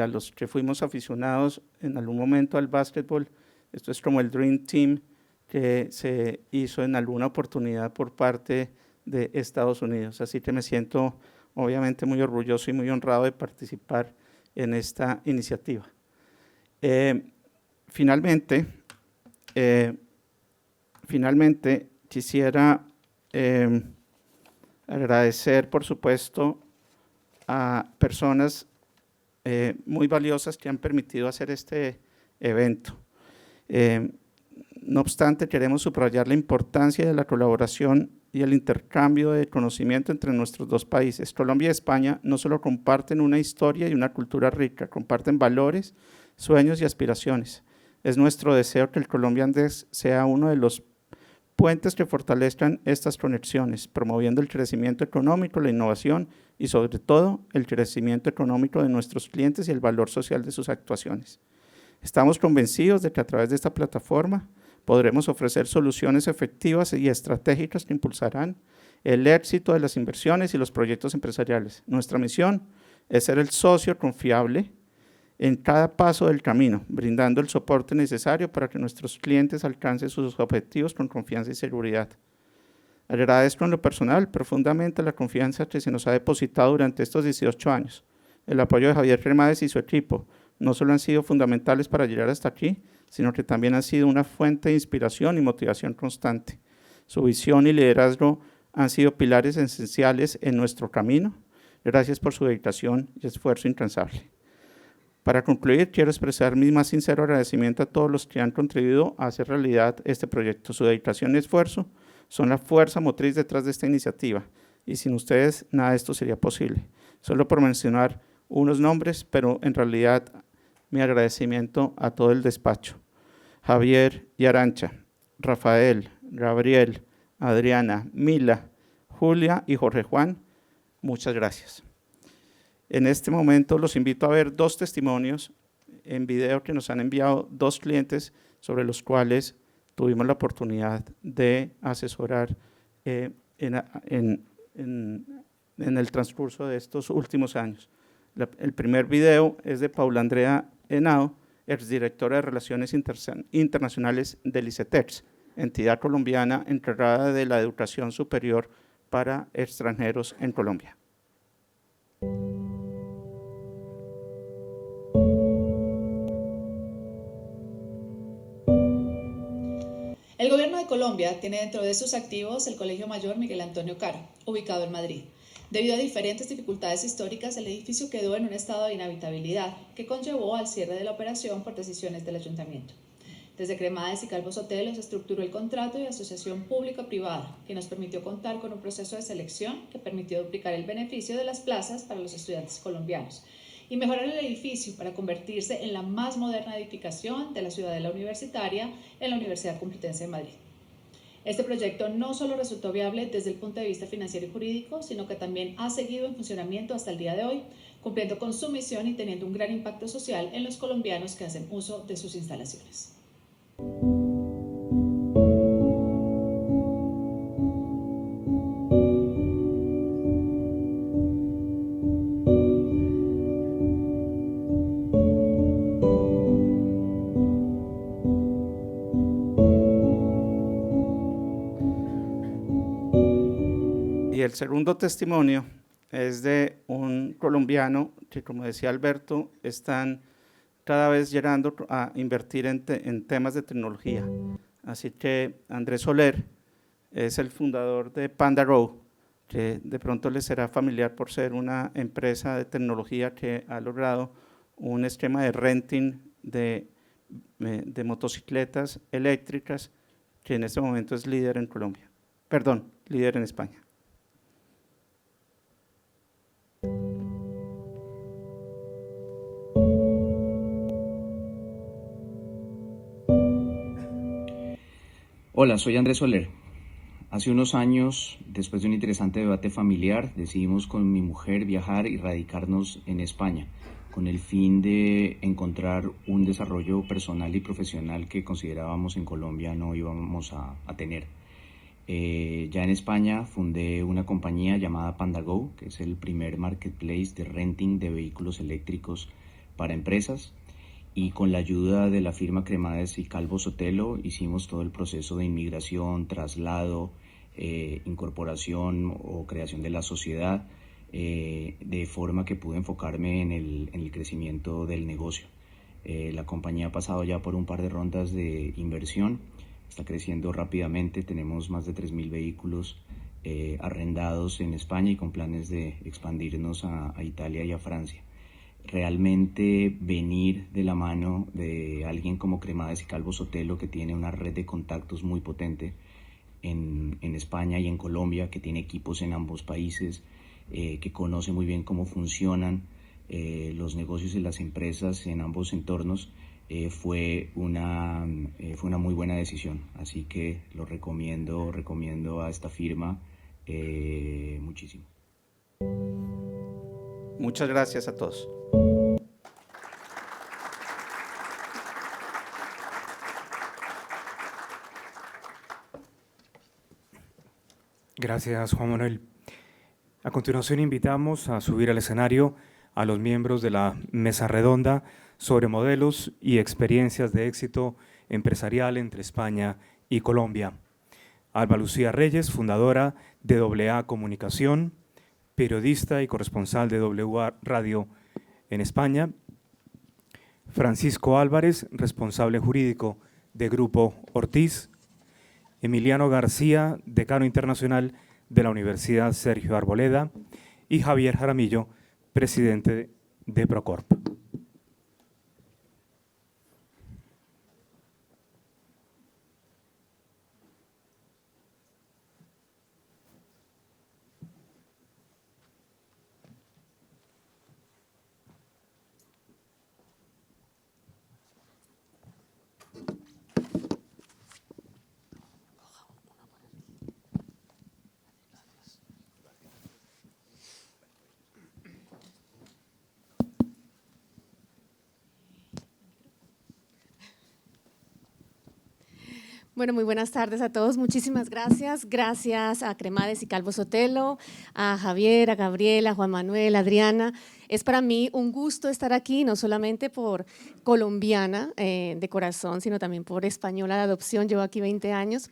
a los que fuimos aficionados en algún momento al básquetbol, esto es como el Dream Team que se hizo en alguna oportunidad por parte de Estados Unidos. Así que me siento obviamente muy orgulloso y muy honrado de participar en esta iniciativa. Finalmente, quisiera agradecer, por supuesto, a personas muy valiosas que han permitido hacer este evento. No obstante, queremos subrayar la importancia de la colaboración y el intercambio de conocimiento entre nuestros dos países. Colombia y España no solo comparten una historia y una cultura rica, comparten valores, sueños y aspiraciones. Es nuestro deseo que el Colombian Desk sea uno de los puentes que fortalezcan estas conexiones, promoviendo el crecimiento económico, la innovación y sobre todo el crecimiento económico de nuestros clientes y el valor social de sus actuaciones. Estamos convencidos de que a través de esta plataforma podremos ofrecer soluciones efectivas y estratégicas que impulsarán el éxito de las inversiones y los proyectos empresariales. Nuestra misión es ser el socio confiable en cada paso del camino, brindando el soporte necesario para que nuestros clientes alcancen sus objetivos con confianza y seguridad. Agradezco en lo personal profundamente la confianza que se nos ha depositado durante estos 18 años. El apoyo de Javier Cremades y su equipo no solo han sido fundamentales para llegar hasta aquí, sino que también han sido una fuente de inspiración y motivación constante. Su visión y liderazgo han sido pilares esenciales en nuestro camino. Gracias por su dedicación y esfuerzo incansable. Para concluir, quiero expresar mi más sincero agradecimiento a todos los que han contribuido a hacer realidad este proyecto. Su dedicación y esfuerzo son la fuerza motriz detrás de esta iniciativa, y sin ustedes nada de esto sería posible. Solo por mencionar unos nombres, pero en realidad mi agradecimiento a todo el despacho. Javier y Arancha, Rafael, Gabriel, Adriana, Mila, Julia y Jorge Juan, muchas gracias. En este momento los invito a ver dos testimonios en video que nos han enviado dos clientes sobre los cuales tuvimos la oportunidad de asesorar en el transcurso de estos últimos años. El primer video es de Paula Andrea Henao, exdirectora de Relaciones Internacionales del ICETEX, entidad colombiana encargada de la educación superior para extranjeros en Colombia. El Gobierno de Colombia tiene dentro de sus activos el Colegio Mayor Miguel Antonio Caro, ubicado en Madrid. Debido a diferentes dificultades históricas, el edificio quedó en un estado de inhabitabilidad que conllevó al cierre de la operación por decisiones del ayuntamiento. Desde Cremades y Calvo Sotelo se estructuró el contrato de asociación público-privada, que nos permitió contar con un proceso de selección que permitió duplicar el beneficio de las plazas para los estudiantes colombianos y mejorar el edificio para convertirse en la más moderna edificación de la ciudadela universitaria en la Universidad Complutense de Madrid. Este proyecto no solo resultó viable desde el punto de vista financiero y jurídico, sino que también ha seguido en funcionamiento hasta el día de hoy, cumpliendo con su misión y teniendo un gran impacto social en los colombianos que hacen uso de sus instalaciones. Y el segundo testimonio es de un colombiano que, como decía Alberto, están cada vez llegando a invertir en temas de tecnología. Así que Andrés Soler es el fundador de PandaGo, que de pronto les será familiar por ser una empresa de tecnología que ha logrado un esquema de renting de motocicletas eléctricas, que en este momento es líder en Colombia, perdón, líder en España. Hola, soy Andrés Soler. Hace unos años, después de un interesante debate familiar, decidimos con mi mujer viajar y radicarnos en España, con el fin de encontrar un desarrollo personal y profesional que considerábamos en Colombia no íbamos a tener. Ya en España fundé una compañía llamada PandaGo, que es el primer marketplace de renting de vehículos eléctricos para empresas. Y con la ayuda de la firma Cremades y Calvo Sotelo hicimos todo el proceso de inmigración, traslado, incorporación o creación de la sociedad, de forma que pude enfocarme en el crecimiento del negocio. La compañía ha pasado ya por un par de rondas de inversión, está creciendo rápidamente, tenemos más de 3.000 vehículos arrendados en España y con planes de expandirnos a Italia y a Francia. Realmente venir de la mano de alguien como Cremades y Calvo Sotelo, que tiene una red de contactos muy potente en España y en Colombia, que tiene equipos en ambos países, que conoce muy bien cómo funcionan los negocios y las empresas en ambos entornos, fue una muy buena decisión. Así que lo recomiendo a esta firma muchísimo. Muchas gracias a todos. Gracias, Juan Manuel. A continuación invitamos a subir al escenario a los miembros de la mesa redonda sobre modelos y experiencias de éxito empresarial entre España y Colombia. Alba Lucía Reyes, fundadora de AA Comunicación, periodista y corresponsal de W Radio en España. Francisco Álvarez, responsable jurídico de Grupo Ortiz. Emiliano García, decano internacional de la Universidad Sergio Arboleda, y Javier Jaramillo, presidente de Procorp. Bueno, muy buenas tardes a todos. Muchísimas gracias. Gracias a Cremades y Calvo Sotelo, a Javier, a Gabriela, a Juan Manuel, a Adriana. Es para mí un gusto estar aquí, no solamente por colombiana de corazón, sino también por española de adopción. Llevo aquí 20 años.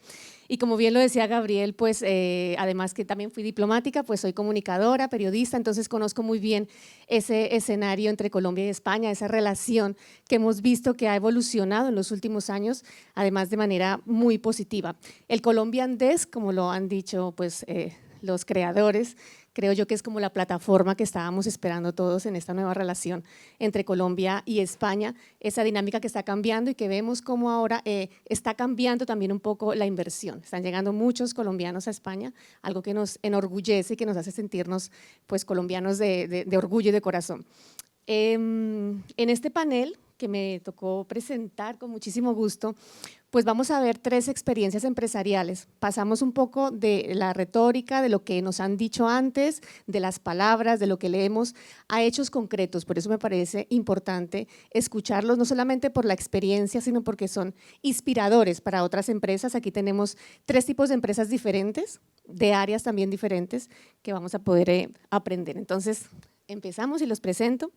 Y como bien lo decía Gabriel, pues además que también fui diplomática, pues soy comunicadora, periodista, entonces conozco muy bien ese escenario entre Colombia y España, esa relación que hemos visto que ha evolucionado en los últimos años, además de manera muy positiva. El Colombian Desk, como lo han dicho pues, los creadores, creo yo que es como la plataforma que estábamos esperando todos en esta nueva relación entre Colombia y España, esa dinámica que está cambiando y que vemos como ahora está cambiando también un poco la inversión. Están llegando muchos colombianos a España, algo que nos enorgullece y que nos hace sentirnos pues colombianos de orgullo y de corazón. En este panel que me tocó presentar con muchísimo gusto, pues vamos a ver 3 experiencias empresariales. Pasamos un poco de la retórica, de lo que nos han dicho antes, de las palabras, de lo que leemos, a hechos concretos. Por eso me parece importante escucharlos, no solamente por la experiencia, sino porque son inspiradores para otras empresas. Aquí tenemos 3 tipos de empresas diferentes, de áreas también diferentes, que vamos a poder aprender. Entonces, empezamos y los presento.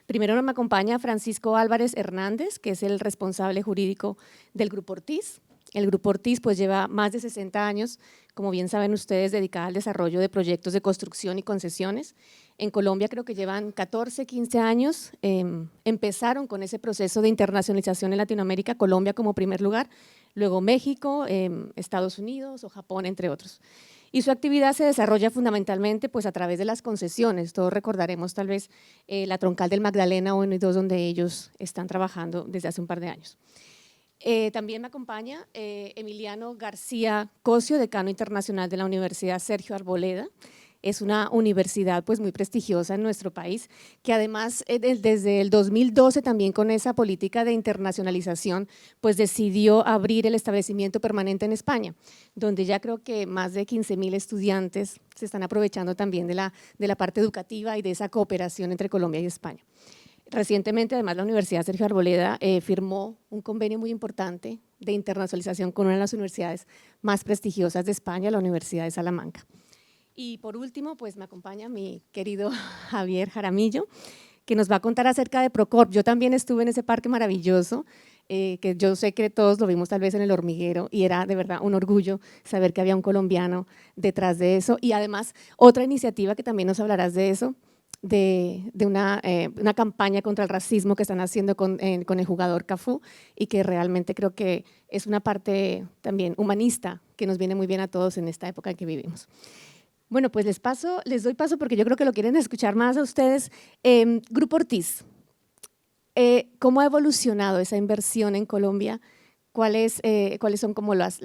Primero me acompaña Francisco Álvarez Hernández, que es el responsable jurídico del Grupo Ortiz. El Grupo Ortiz pues lleva más de 60 años, como bien saben ustedes, dedicada al desarrollo de proyectos de construcción y concesiones. En Colombia creo que llevan 14, 15 años, empezaron con ese proceso de internacionalización en Latinoamérica, Colombia como primer lugar, luego México, Estados Unidos o Japón, entre otros. Y su actividad se desarrolla fundamentalmente pues, a través de las concesiones. Todos recordaremos tal vez la Troncal del Magdalena 1 y 2, donde ellos están trabajando desde hace un par de años. También me acompaña Emiliano García Cosio, decano internacional de la Universidad Sergio Arboleda. Es una universidad pues, muy prestigiosa en nuestro país, que además desde el 2012 también con esa política de internacionalización pues decidió abrir el establecimiento permanente en España, donde ya creo que más de 15.000 estudiantes se están aprovechando también de la parte educativa y de esa cooperación entre Colombia y España. Recientemente, además, la Universidad Sergio Arboleda firmó un convenio muy importante de internacionalización con una de las universidades más prestigiosas de España, la Universidad de Salamanca. Y por último, pues me acompaña mi querido Javier Jaramillo, que nos va a contar acerca de Procorp. Yo también estuve en ese parque maravilloso, que yo sé que todos lo vimos tal vez en El Hormiguero, y era de verdad un orgullo saber que había un colombiano detrás de eso. Y además, otra iniciativa que también nos hablarás de eso, de una campaña contra el racismo que están haciendo con el jugador Cafú, y que realmente creo que es una parte también humanista que nos viene muy bien a todos en esta época en que vivimos. Bueno, pues les doy paso porque yo creo que lo quieren escuchar más a ustedes. Grupo Ortiz, ¿cómo ha evolucionado esa inversión en Colombia? ¿Cuáles son como las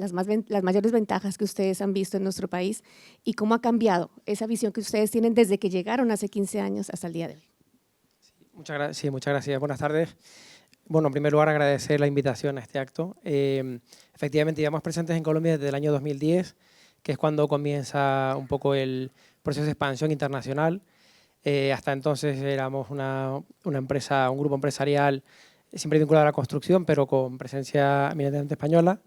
mayores ventajas que ustedes han visto en nuestro país? ¿Y cómo ha cambiado esa visión que ustedes tienen desde que llegaron hace 15 años hasta el día de hoy? Sí, muchas gracias. Buenas tardes. Bueno, en primer lugar, agradecer la invitación a este acto. Efectivamente, llevamos presentes en Colombia desde el año 2010, que es cuando comienza un poco el proceso de expansión internacional. Hasta entonces éramos una empresa, un grupo empresarial siempre vinculado a la construcción, pero con presencia eminentemente española.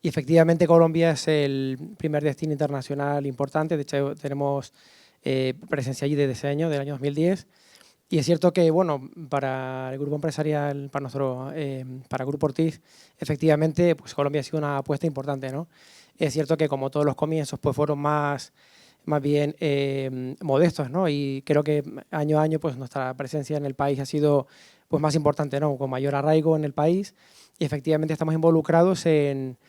Y efectivamente Colombia es el primer destino internacional importante. De hecho, tenemos presencia allí desde ese año, del año 2010. Y es cierto que, bueno, para el grupo empresarial, para Grupo Ortiz, efectivamente, pues Colombia ha sido una apuesta importante, ¿no? Es cierto que como todos los comienzos pues fueron más bien modestos, ¿no? Y creo que año a año pues nuestra presencia en el país ha sido pues más importante, ¿no? Con mayor arraigo en el país, y efectivamente estamos involucrados en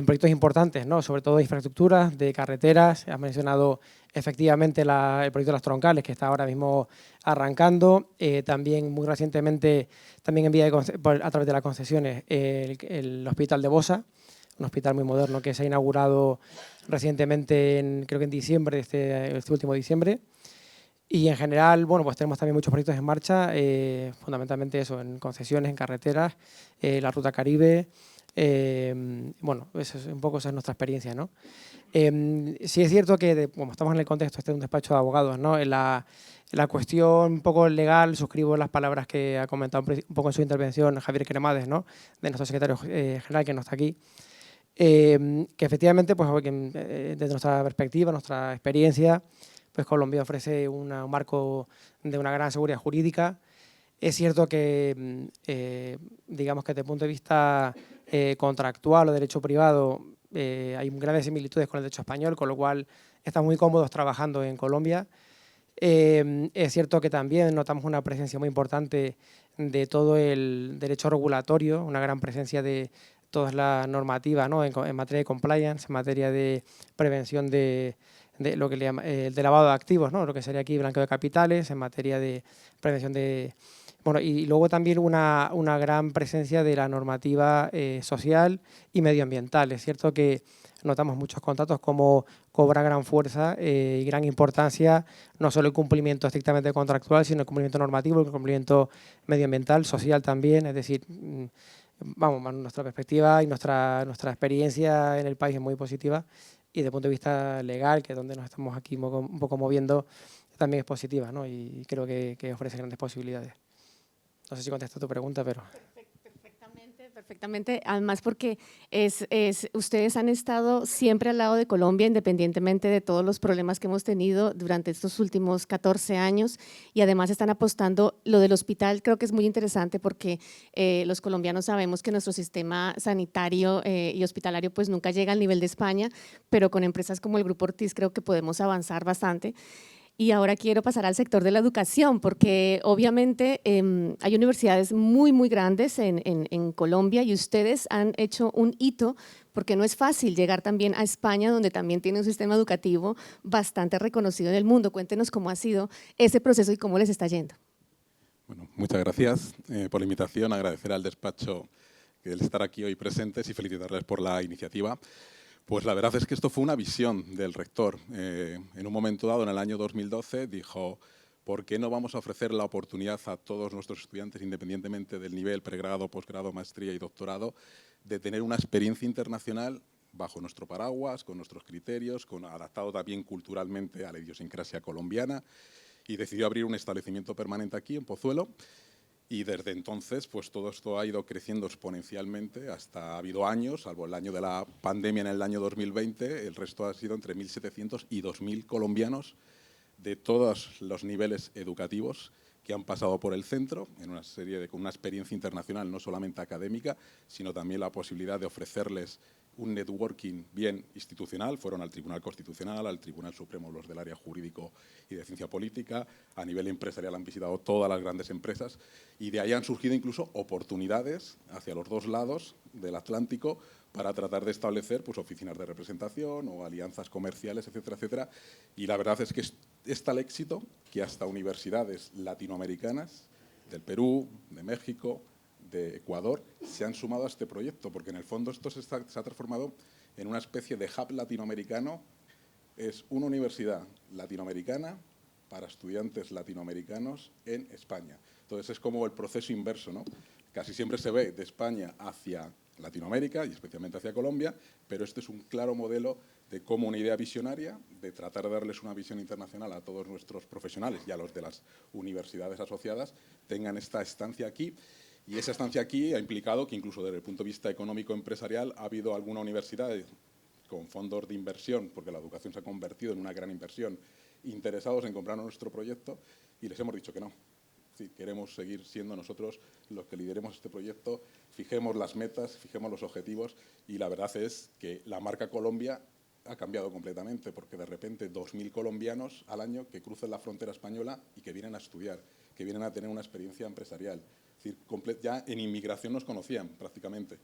proyectos importantes, ¿no? Sobre todo de infraestructuras, de carreteras. Has mencionado efectivamente el proyecto de las troncales, que está ahora mismo arrancando. También muy recientemente, también a través de las concesiones, el Hospital de Bosa, un hospital muy moderno que se ha inaugurado recientemente, creo que en diciembre, este último diciembre. Y en general, bueno, pues tenemos también muchos proyectos en marcha, fundamentalmente eso, en concesiones, en carreteras, la Ruta Caribe. Bueno, eso es un poco, esa es nuestra experiencia, ¿no? Sí es cierto que, como estamos en el contexto de un despacho de abogados, ¿no? En la cuestión un poco legal, suscribo las palabras que ha comentado un poco en su intervención Javier Cremades, ¿no? De nuestro secretario general, que no está aquí. Que efectivamente, pues, desde nuestra perspectiva, nuestra experiencia, pues Colombia ofrece un marco de una gran seguridad jurídica. Es cierto que, digamos que desde el punto de vista contractual o derecho privado, hay grandes similitudes con el derecho español, con lo cual estamos muy cómodos trabajando en Colombia. Es cierto que también notamos una presencia muy importante de todo el derecho regulatorio, una gran presencia de toda la normativa, ¿no? en materia de compliance, en materia de prevención de de lo que le llama, de lavado de activos, ¿no? Lo que sería aquí blanqueo de capitales, en materia de prevención de… Bueno, y luego también una gran presencia de la normativa social y medioambiental. Es cierto que notamos muchos contratos como cobra gran fuerza y gran importancia no solo el cumplimiento estrictamente contractual, sino el cumplimiento normativo, el cumplimiento medioambiental, social también. Es decir, vamos, nuestra perspectiva y nuestra experiencia en el país es muy positiva y desde el punto de vista legal, que es donde nos estamos aquí un poco moviendo, también es positiva, ¿no? Y creo que ofrece grandes posibilidades. No sé si contesto tu pregunta, pero… Perfectamente, además porque ustedes han estado siempre al lado de Colombia, independientemente de todos los problemas que hemos tenido durante estos últimos 14 años, y además están apostando. Lo del hospital creo que es muy interesante porque los colombianos sabemos que nuestro sistema sanitario y hospitalario pues nunca llega al nivel de España, pero con empresas como el Grupo Ortiz creo que podemos avanzar bastante. Y ahora quiero pasar al sector de la educación, porque obviamente hay universidades muy, muy grandes en Colombia y ustedes han hecho un hito, porque no es fácil llegar también a España, donde también tiene un sistema educativo bastante reconocido en el mundo. Cuéntenos cómo ha sido ese proceso y cómo les está yendo. Bueno, muchas gracias por la invitación, agradecer al despacho el estar aquí hoy presentes y felicitarles por la iniciativa. Pues la verdad es que esto fue una visión del rector. En un momento dado, en el año 2012, dijo, ¿por qué no vamos a ofrecer la oportunidad a todos nuestros estudiantes, independientemente del nivel pregrado, posgrado, maestría y doctorado, de tener una experiencia internacional bajo nuestro paraguas, con nuestros criterios, adaptado también culturalmente a la idiosincrasia colombiana? Y decidió abrir un establecimiento permanente aquí, en Pozuelo. Y desde entonces, pues todo esto ha ido creciendo exponencialmente, hasta ha habido años, salvo el año de la pandemia en el año 2020, el resto ha sido entre 1.700 y 2.000 colombianos de todos los niveles educativos que han pasado por el centro, en una serie con una experiencia internacional no solamente académica, sino también la posibilidad de ofrecerles un networking bien institucional. Fueron al Tribunal Constitucional, al Tribunal Supremo, los del área jurídico y de ciencia política. A nivel empresarial han visitado todas las grandes empresas y de ahí han surgido incluso oportunidades hacia los dos lados del Atlántico para tratar de establecer pues, oficinas de representación o alianzas comerciales, etcétera, etcétera. Y la verdad es que es tal éxito que hasta universidades latinoamericanas del Perú, de México, de Ecuador, se han sumado a este proyecto, porque en el fondo esto se ha transformado en una especie de hub latinoamericano. Es una universidad latinoamericana para estudiantes latinoamericanos en España. Entonces es como el proceso inverso, ¿no? Casi siempre se ve de España hacia Latinoamérica y especialmente hacia Colombia, pero este es un claro modelo de cómo una idea visionaria, de tratar de darles una visión internacional a todos nuestros profesionales y a los de las universidades asociadas, tengan esta estancia aquí. Y esa estancia aquí ha implicado que incluso desde el punto de vista económico-empresarial ha habido alguna universidad con fondos de inversión, porque la educación se ha convertido en una gran inversión, interesados en comprar nuestro proyecto y les hemos dicho que no. Sí, queremos seguir siendo nosotros los que lideremos este proyecto, fijemos las metas, fijemos los objetivos y la verdad es que la marca Colombia ha cambiado completamente porque de repente 2.000 colombianos al año que cruzan la frontera española y que vienen a estudiar, que vienen a tener una experiencia empresarial. Es decir, ya en inmigración nos conocían prácticamente,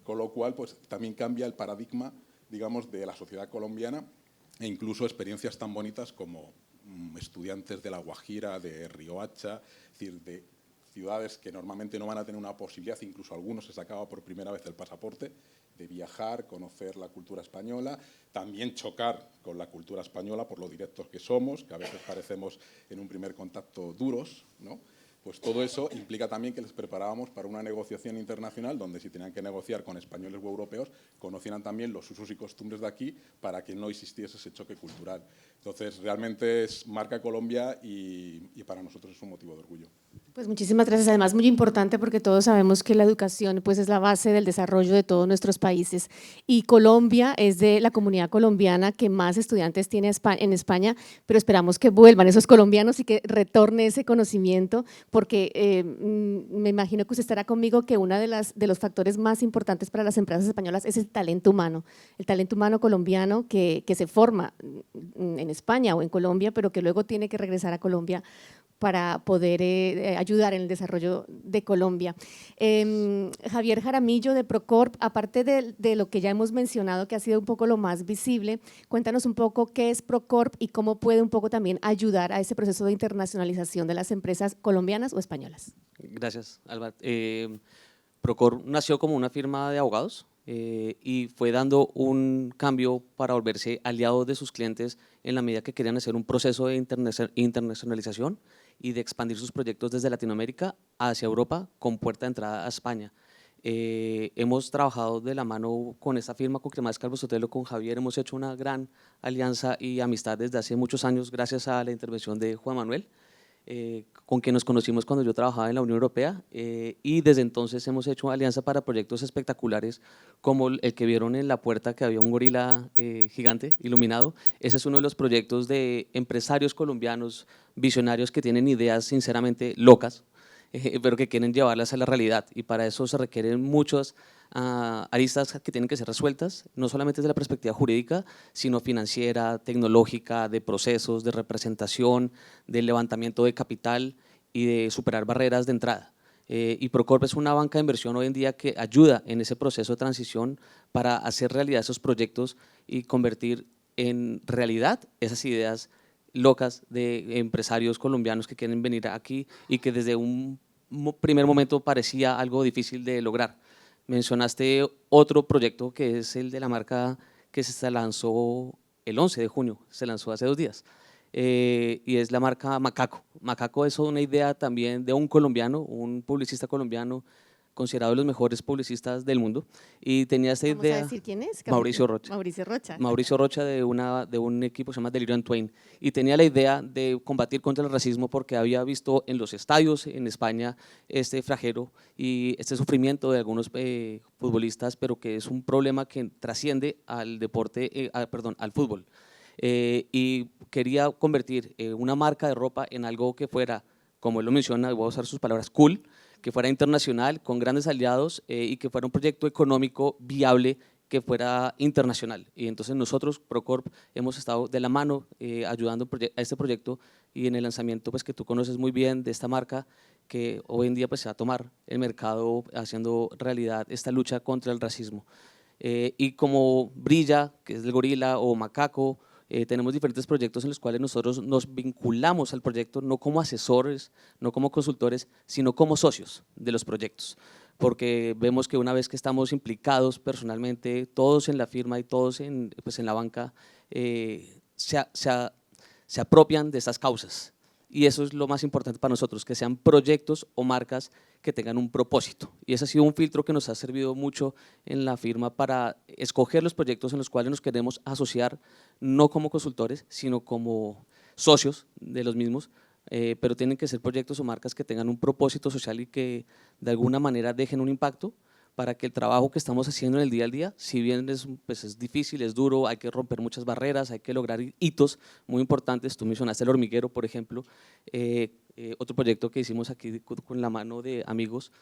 con lo cual pues, también cambia el paradigma, digamos, de la sociedad colombiana e incluso experiencias tan bonitas como estudiantes de La Guajira, de Riohacha, es decir, de ciudades que normalmente no van a tener una posibilidad, incluso algunos se sacaba por primera vez el pasaporte, de viajar, conocer la cultura española, también chocar con la cultura española por lo directos que somos, que a veces parecemos en un primer contacto duros, ¿no? Pues todo eso implica también que les preparábamos para una negociación internacional donde si tenían que negociar con españoles o europeos, conocieran también los usos y costumbres de aquí para que no existiese ese choque cultural. Entonces, realmente es marca Colombia y para nosotros es un motivo de orgullo. Pues muchísimas gracias, además muy importante porque todos sabemos que la educación pues es la base del desarrollo de todos nuestros países y Colombia es de la comunidad colombiana que más estudiantes tiene en España, pero esperamos que vuelvan esos colombianos y que retorne ese conocimiento porque me imagino que usted estará conmigo que uno de los factores más importantes para las empresas españolas es el talento humano colombiano que se forma en España o en Colombia, pero que luego tiene que regresar a Colombia para poder ayudar en el desarrollo de Colombia. Javier Jaramillo de Procorp, aparte de lo que ya hemos mencionado, que ha sido un poco lo más visible, cuéntanos un poco qué es Procorp y cómo puede un poco también ayudar a ese proceso de internacionalización de las empresas colombianas o españolas. Gracias, Alba. Procorp nació como una firma de abogados y fue dando un cambio para volverse aliado de sus clientes en la medida que querían hacer un proceso de internacionalización y de expandir sus proyectos desde Latinoamérica hacia Europa con puerta de entrada a España. Hemos trabajado de la mano con esta firma, con Cremades Calvo Sotelo, con Javier, hemos hecho una gran alianza y amistad desde hace muchos años gracias a la intervención de Juan Manuel, con quien nos conocimos cuando yo trabajaba en la Unión Europea y desde entonces hemos hecho alianza para proyectos espectaculares como el que vieron en la puerta, que había un gorila gigante iluminado. Ese es uno de los proyectos de empresarios colombianos visionarios que tienen ideas sinceramente locas, pero que quieren llevarlas a la realidad, y para eso se requieren muchas aristas que tienen que ser resueltas, no solamente desde la perspectiva jurídica, sino financiera, tecnológica, de procesos, de representación, de levantamiento de capital y de superar barreras de entrada. Y Procorp es una banca de inversión hoy en día que ayuda en ese proceso de transición para hacer realidad esos proyectos y convertir en realidad esas ideas locas de empresarios colombianos que quieren venir aquí y que desde un primer momento parecía algo difícil de lograr. Mencionaste otro proyecto que es el de la marca que se lanzó el 11 de junio, se lanzó hace 2 días, y es la marca Macaco. Macaco es una idea también de un colombiano, un publicista colombiano, considerado de los mejores publicistas del mundo, y tenía esta ¿Vamos idea… a decir quién es? Mauricio Rocha. Mauricio Rocha. Mauricio Rocha de un equipo que se llama Delirium Twain, y tenía la idea de combatir contra el racismo porque había visto en los estadios en España este flagelo y este sufrimiento de algunos futbolistas, pero que es un problema que trasciende al deporte, al fútbol. Y quería convertir una marca de ropa en algo que fuera, como él lo menciona, voy a usar sus palabras, cool, que fuera internacional, con grandes aliados y que fuera un proyecto económico viable que fuera internacional. Y entonces nosotros, Procorp, hemos estado de la mano ayudando a este proyecto y en el lanzamiento pues, que tú conoces muy bien de esta marca, que hoy en día pues, se va a tomar el mercado haciendo realidad esta lucha contra el racismo. Y como Brilla, que es el gorila, o Macaco, tenemos diferentes proyectos en los cuales nosotros nos vinculamos al proyecto no como asesores, no como consultores, sino como socios de los proyectos, porque vemos que una vez que estamos implicados personalmente, todos en la firma y todos en la banca, se apropian de estas causas. Y eso es lo más importante para nosotros, que sean proyectos o marcas que tengan un propósito. Y ese ha sido un filtro que nos ha servido mucho en la firma para escoger los proyectos en los cuales nos queremos asociar, no como consultores, sino como socios de los mismos, pero tienen que ser proyectos o marcas que tengan un propósito social y que de alguna manera dejen un impacto para que el trabajo que estamos haciendo en el día al día, si bien es difícil, es duro, hay que romper muchas barreras, hay que lograr hitos muy importantes. Tú mencionaste el hormiguero, por ejemplo, otro proyecto que hicimos aquí con la mano de amigos,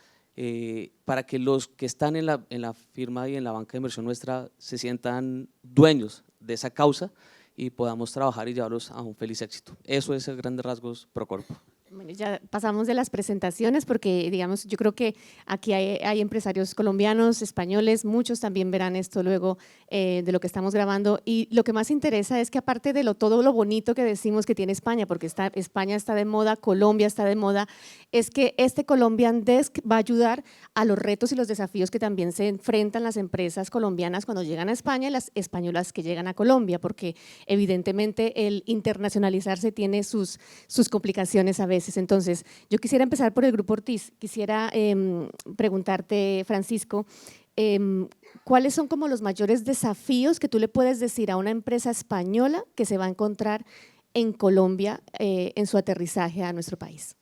para que los que están en la firma y en la banca de inversión nuestra se sientan dueños de esa causa y podamos trabajar y llevarlos a un feliz éxito. Eso es el grandes rasgos Procorp. Bueno, ya pasamos de las presentaciones porque, digamos, yo creo que aquí hay empresarios colombianos, españoles, muchos también verán esto luego de lo que estamos grabando, y lo que más interesa es que aparte de todo lo bonito que decimos que tiene España, porque España está de moda, Colombia está de moda, es que este Colombian Desk va a ayudar a los retos y los desafíos que también se enfrentan las empresas colombianas cuando llegan a España y las españolas que llegan a Colombia, porque evidentemente el internacionalizarse tiene sus complicaciones a veces. Entonces, yo quisiera empezar por el Grupo Ortiz. Quisiera preguntarte, Francisco, ¿cuáles son como los mayores desafíos que tú le puedes decir a una empresa española que se va a encontrar en Colombia en su aterrizaje a nuestro país?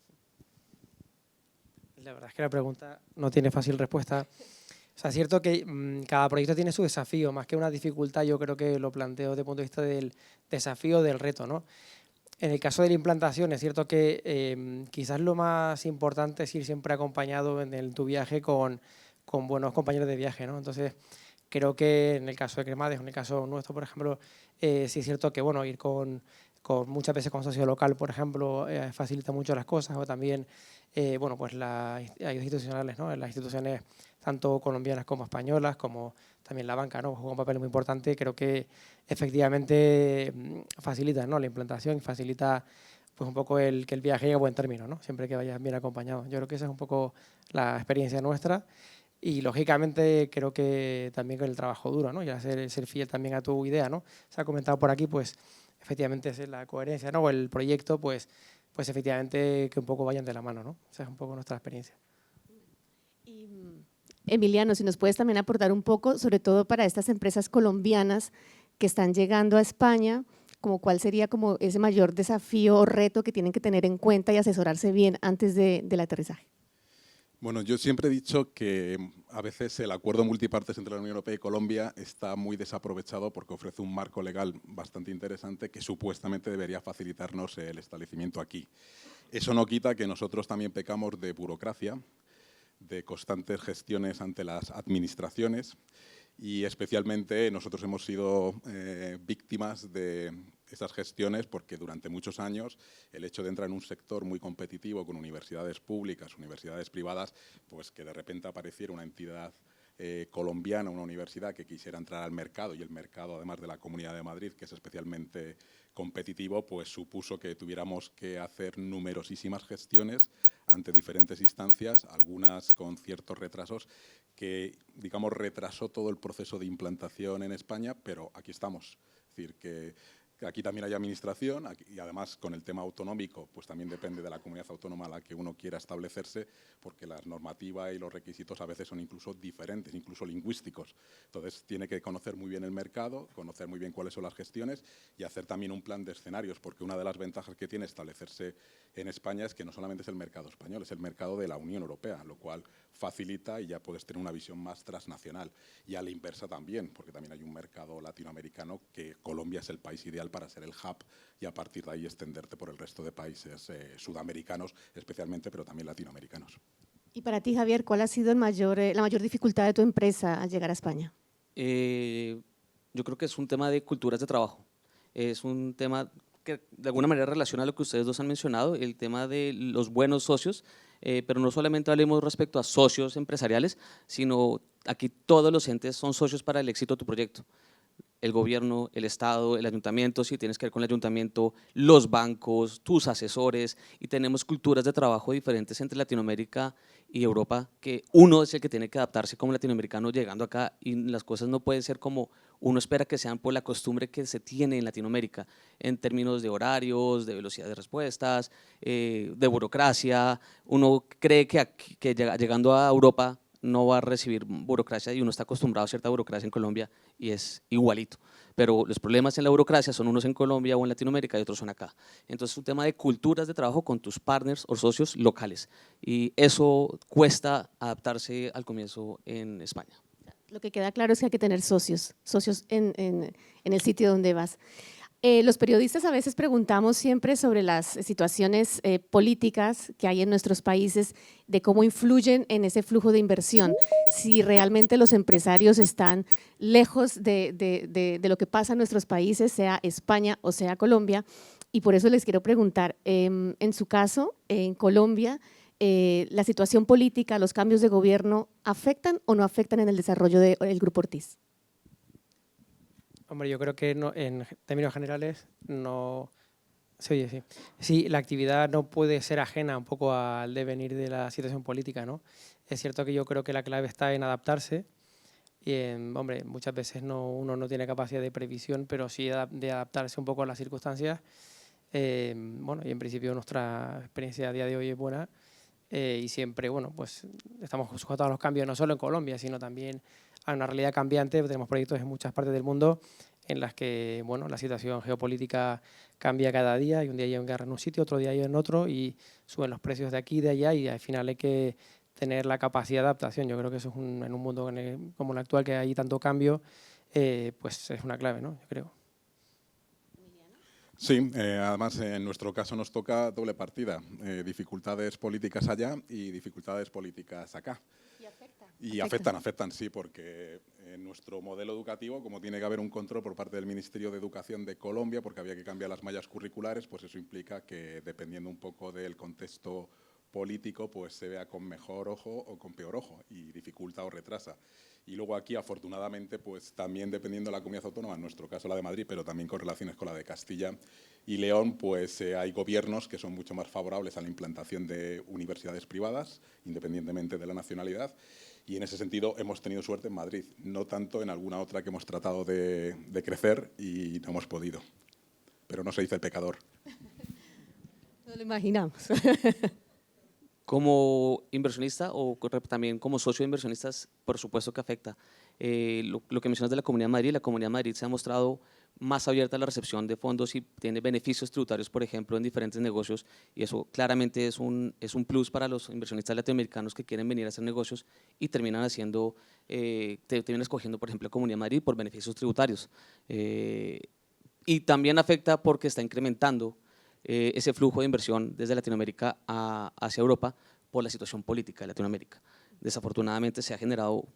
La verdad es que la pregunta no tiene fácil respuesta. O sea, es cierto que cada proyecto tiene su desafío, más que una dificultad, yo creo que lo planteo desde el punto de vista del desafío del reto, ¿no? En el caso de la implantación, es cierto que quizás lo más importante es ir siempre acompañado en tu viaje con buenos compañeros de viaje, ¿no? Entonces, creo que en el caso de Cremades, en el caso nuestro, por ejemplo, sí es cierto que bueno, ir con muchas veces con socio local, por ejemplo, facilita mucho las cosas, o también bueno, pues las ayudas institucionales, ¿no? Las instituciones tanto colombianas como españolas, como también la banca, ¿no? Juega un papel muy importante. Creo que efectivamente facilita, ¿no?, la implantación y facilita pues un poco que el viaje llegue a buen término, ¿no?, siempre que vayas bien acompañado. Yo creo que esa es un poco la experiencia nuestra y, lógicamente, creo que también con el trabajo duro, ¿no?, y ser fiel también a tu idea, ¿no? Se ha comentado por aquí, pues, efectivamente es la coherencia, ¿no?, o el proyecto, pues efectivamente que un poco vayan de la mano, ¿no? Esa es un poco nuestra experiencia. Y, Emiliano, si nos puedes también aportar un poco, sobre todo para estas empresas colombianas que están llegando a España, como cuál sería como ese mayor desafío o reto que tienen que tener en cuenta y asesorarse bien antes del aterrizaje. Bueno, yo siempre he dicho que a veces el acuerdo multipartes entre la Unión Europea y Colombia está muy desaprovechado porque ofrece un marco legal bastante interesante que supuestamente debería facilitarnos el establecimiento aquí. Eso no quita que nosotros también pecamos de burocracia, de constantes gestiones ante las administraciones y especialmente nosotros hemos sido víctimas de esas gestiones porque durante muchos años el hecho de entrar en un sector muy competitivo con universidades públicas, universidades privadas, pues que de repente apareciera una entidad colombiana, una universidad que quisiera entrar al mercado y el mercado además de la Comunidad de Madrid, que es especialmente competitivo, pues supuso que tuviéramos que hacer numerosísimas gestiones ante diferentes instancias, algunas con ciertos retrasos que, digamos, retrasó todo el proceso de implantación en España, pero aquí estamos. Es decir, que aquí también hay administración y además con el tema autonómico, pues también depende de la comunidad autónoma a la que uno quiera establecerse, porque la normativa y los requisitos a veces son incluso diferentes, incluso lingüísticos. Entonces tiene que conocer muy bien el mercado, conocer muy bien cuáles son las gestiones y hacer también un plan de escenarios, porque una de las ventajas que tiene establecerse en España es que no solamente es el mercado español, es el mercado de la Unión Europea, lo cual facilita y ya puedes tener una visión más transnacional. Y a la inversa también, porque también hay un mercado latinoamericano que Colombia es el país ideal para ser el hub y a partir de ahí extenderte por el resto de países sudamericanos especialmente, pero también latinoamericanos. Y para ti, Javier, ¿cuál ha sido la mayor dificultad de tu empresa al llegar a España? Yo creo que es un tema de culturas de trabajo. Es un tema que de alguna manera relaciona a lo que ustedes dos han mencionado, el tema de los buenos socios, pero no solamente hablemos respecto a socios empresariales, sino aquí todos los entes son socios para el éxito de tu proyecto. El gobierno, el Estado, el ayuntamiento, si tienes que ver con el ayuntamiento, los bancos, tus asesores, y tenemos culturas de trabajo diferentes entre Latinoamérica y Europa, que uno es el que tiene que adaptarse como latinoamericano llegando acá y las cosas no pueden ser como uno espera que sean por la costumbre que se tiene en Latinoamérica, en términos de horarios, de velocidad de respuestas, de burocracia. Uno cree que llegando a Europa no va a recibir burocracia y uno está acostumbrado a cierta burocracia en Colombia y es igualito. Pero los problemas en la burocracia son unos en Colombia o en Latinoamérica y otros son acá. Entonces es un tema de culturas de trabajo con tus partners o socios locales y eso cuesta adaptarse al comienzo en España. Lo que queda claro es que hay que tener socios en el sitio donde vas. Los periodistas a veces preguntamos siempre sobre las situaciones políticas que hay en nuestros países, de cómo influyen en ese flujo de inversión, si realmente los empresarios están lejos de lo que pasa en nuestros países, sea España o sea Colombia, y por eso les quiero preguntar, en su caso, en Colombia, ¿la situación política, los cambios de gobierno afectan o no afectan en el desarrollo del Grupo Ortiz? Hombre, yo creo que no, en términos generales no se oye, sí. Sí, la actividad no puede ser ajena un poco al devenir de la situación política, ¿no? Es cierto que yo creo que la clave está en adaptarse y, hombre, muchas veces uno no tiene capacidad de previsión, pero sí de adaptarse un poco a las circunstancias. Bueno, y en principio nuestra experiencia a día de hoy es buena y siempre, bueno, pues estamos sujetos a los cambios no solo en Colombia, sino también a una realidad cambiante. Tenemos proyectos en muchas partes del mundo en las que, bueno, la situación geopolítica cambia cada día y un día hay una guerra en un sitio, otro día hay en otro y suben los precios de aquí y de allá y al final hay que tener la capacidad de adaptación. Yo creo que eso es en un mundo como el actual que hay tanto cambio, pues es una clave, ¿no? Yo creo. Sí, además en nuestro caso nos toca doble partida, dificultades políticas allá y dificultades políticas acá. Y afectan, sí, porque en nuestro modelo educativo, como tiene que haber un control por parte del Ministerio de Educación de Colombia, porque había que cambiar las mallas curriculares, pues eso implica que, dependiendo un poco del contexto político, pues se vea con mejor ojo o con peor ojo, y dificulta o retrasa. Y luego aquí, afortunadamente, pues también dependiendo de la comunidad autónoma, en nuestro caso la de Madrid, pero también con relaciones con la de Castilla y León, pues hay gobiernos que son mucho más favorables a la implantación de universidades privadas, independientemente de la nacionalidad. Y en ese sentido hemos tenido suerte en Madrid, no tanto en alguna otra que hemos tratado de crecer y no hemos podido. Pero no se dice el pecador. No lo imaginamos. Como inversionista o también como socio de inversionistas, por supuesto que afecta. Lo que mencionas de la Comunidad de Madrid se ha mostrado más abierta a la recepción de fondos y tiene beneficios tributarios, por ejemplo, en diferentes negocios, y eso claramente es un plus para los inversionistas latinoamericanos que quieren venir a hacer negocios y terminan terminan escogiendo, por ejemplo, la Comunidad de Madrid por beneficios tributarios. Y también afecta porque está incrementando ese flujo de inversión desde Latinoamérica hacia Europa por la situación política de Latinoamérica. Desafortunadamente se ha generado,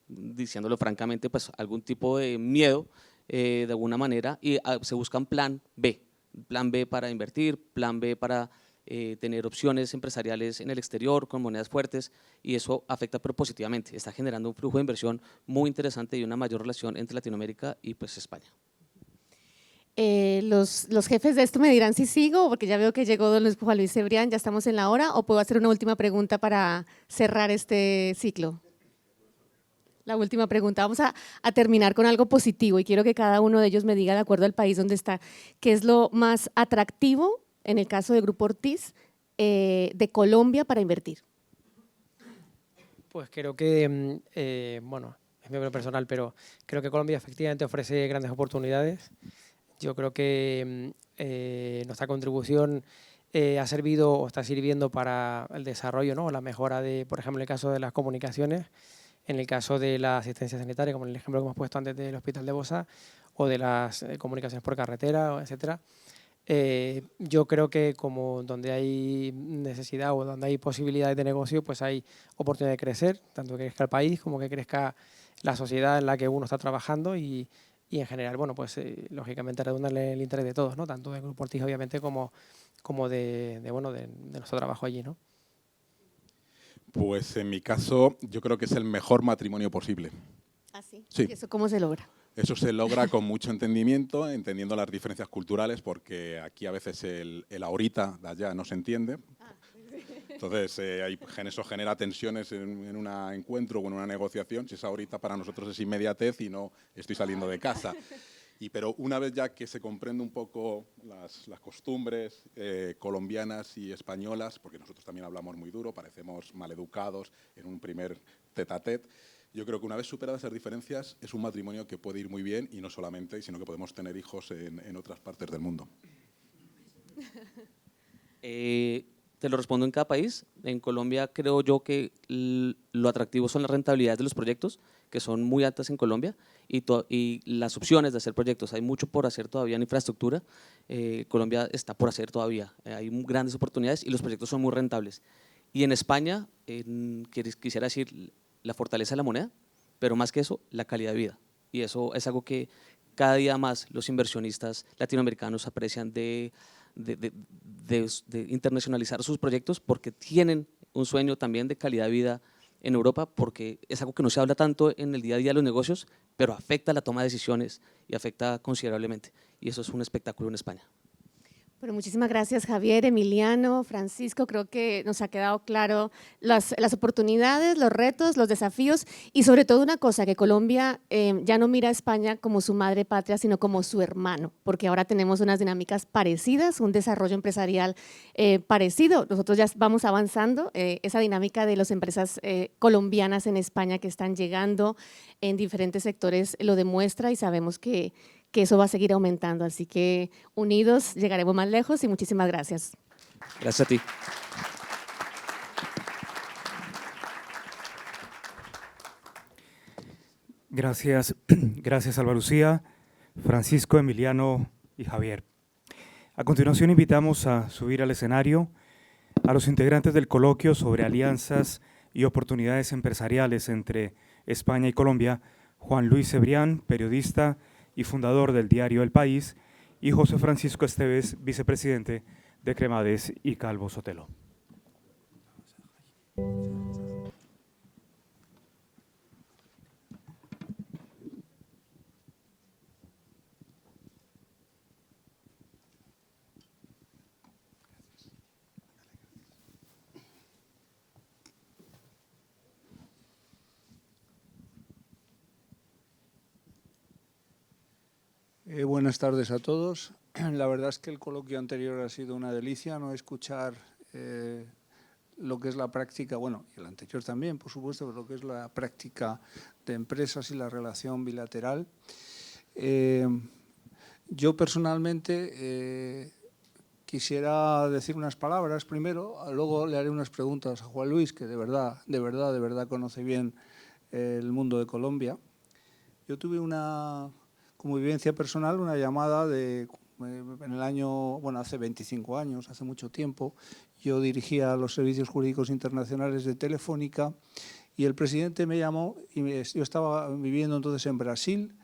diciéndolo francamente, pues algún tipo de miedo de alguna manera, y se busca un plan B para invertir, plan B para tener opciones empresariales en el exterior con monedas fuertes, y eso afecta pero positivamente, está generando un flujo de inversión muy interesante y una mayor relación entre Latinoamérica y pues España. Los jefes de esto me dirán si sigo, porque ya veo que llegó don Juan Luis Cebrián, ya estamos en la hora, o puedo hacer una última pregunta para cerrar este ciclo. La última pregunta, vamos a terminar con algo positivo y quiero que cada uno de ellos me diga, de acuerdo al país donde está, qué es lo más atractivo, en el caso de Grupo Ortiz, de Colombia para invertir. Pues creo que, bueno, es mi opinión personal, pero creo que Colombia efectivamente ofrece grandes oportunidades. Yo creo que nuestra contribución ha servido o está sirviendo para el desarrollo, ¿no? La mejora de, por ejemplo, en el caso de las comunicaciones, en el caso de la asistencia sanitaria, como en el ejemplo que hemos puesto antes del Hospital de Bosa, o de las comunicaciones por carretera, etcétera. Yo creo que como donde hay necesidad o donde hay posibilidades de negocio, pues hay oportunidad de crecer, tanto que crezca el país como que crezca la sociedad en la que uno está trabajando y en general, bueno, pues lógicamente redunda en el interés de todos, ¿no? Tanto del Grupo Ortiz, obviamente, como de nuestro trabajo allí, ¿no? Pues en mi caso, yo creo que es el mejor matrimonio posible. ¿Ah, sí? Sí. ¿Y eso cómo se logra? Eso se logra con mucho entendimiento, entendiendo las diferencias culturales, porque aquí a veces el ahorita de allá no se entiende. Entonces, eso genera tensiones en un encuentro o en una negociación, si es ahorita para nosotros es inmediatez y no estoy saliendo de casa. Pero una vez ya que se comprende un poco las costumbres colombianas y españolas, porque nosotros también hablamos muy duro, parecemos maleducados en un primer tete-a-tete, yo creo que una vez superadas esas diferencias es un matrimonio que puede ir muy bien y no solamente, sino que podemos tener hijos en otras partes del mundo. Te lo respondo en cada país. En Colombia creo yo que lo atractivo son las rentabilidades de los proyectos, que son muy altas en Colombia, y las opciones de hacer proyectos. Hay mucho por hacer todavía en infraestructura. Colombia está por hacer todavía. Hay grandes oportunidades y los proyectos son muy rentables. Y en España, quisiera decir la fortaleza de la moneda, pero más que eso, la calidad de vida. Y eso es algo que cada día más los inversionistas latinoamericanos aprecian de internacionalizar sus proyectos, porque tienen un sueño también de calidad de vida en Europa, porque es algo que no se habla tanto en el día a día de los negocios, pero afecta la toma de decisiones y afecta considerablemente. Y eso es un espectáculo en España. Bueno, muchísimas gracias, Javier, Emiliano, Francisco. Creo que nos ha quedado claro las oportunidades, los retos, los desafíos y sobre todo una cosa, que Colombia ya no mira a España como su madre patria, sino como su hermano, porque ahora tenemos unas dinámicas parecidas, un desarrollo empresarial parecido. Nosotros ya vamos avanzando, esa dinámica de las empresas colombianas en España que están llegando en diferentes sectores lo demuestra y sabemos que eso va a seguir aumentando. Así que unidos llegaremos más lejos y muchísimas gracias. Gracias a ti. Gracias, gracias Alba Lucía, Francisco, Emiliano y Javier. A continuación invitamos a subir al escenario a los integrantes del coloquio sobre alianzas y oportunidades empresariales entre España y Colombia, Juan Luis Cebrián, periodista y fundador del diario El País, y José Francisco Esteves, vicepresidente de Cremades y Calvo Sotelo. Buenas tardes a todos. La verdad es que el coloquio anterior ha sido una delicia, no escuchar lo que es la práctica, bueno, y el anterior también, por supuesto, pero lo que es la práctica de empresas y la relación bilateral. Yo personalmente quisiera decir unas palabras primero, luego le haré unas preguntas a Juan Luis, que de verdad conoce bien el mundo de Colombia. Yo tuve como vivencia personal, una llamada en el año, bueno, hace 25 años, hace mucho tiempo. Yo dirigía los servicios jurídicos internacionales de Telefónica y el presidente me llamó y yo estaba viviendo entonces en Brasil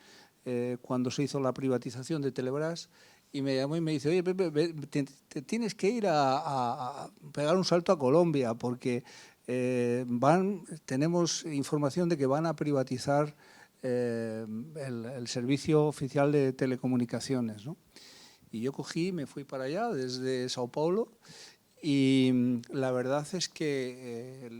cuando se hizo la privatización de Telebrás y me llamó y me dice, oye, Pepe, te tienes que ir a pegar un salto a Colombia porque tenemos información de que van a privatizar el servicio oficial de telecomunicaciones, ¿no? Y yo cogí, me fui para allá desde Sao Paulo y la verdad es que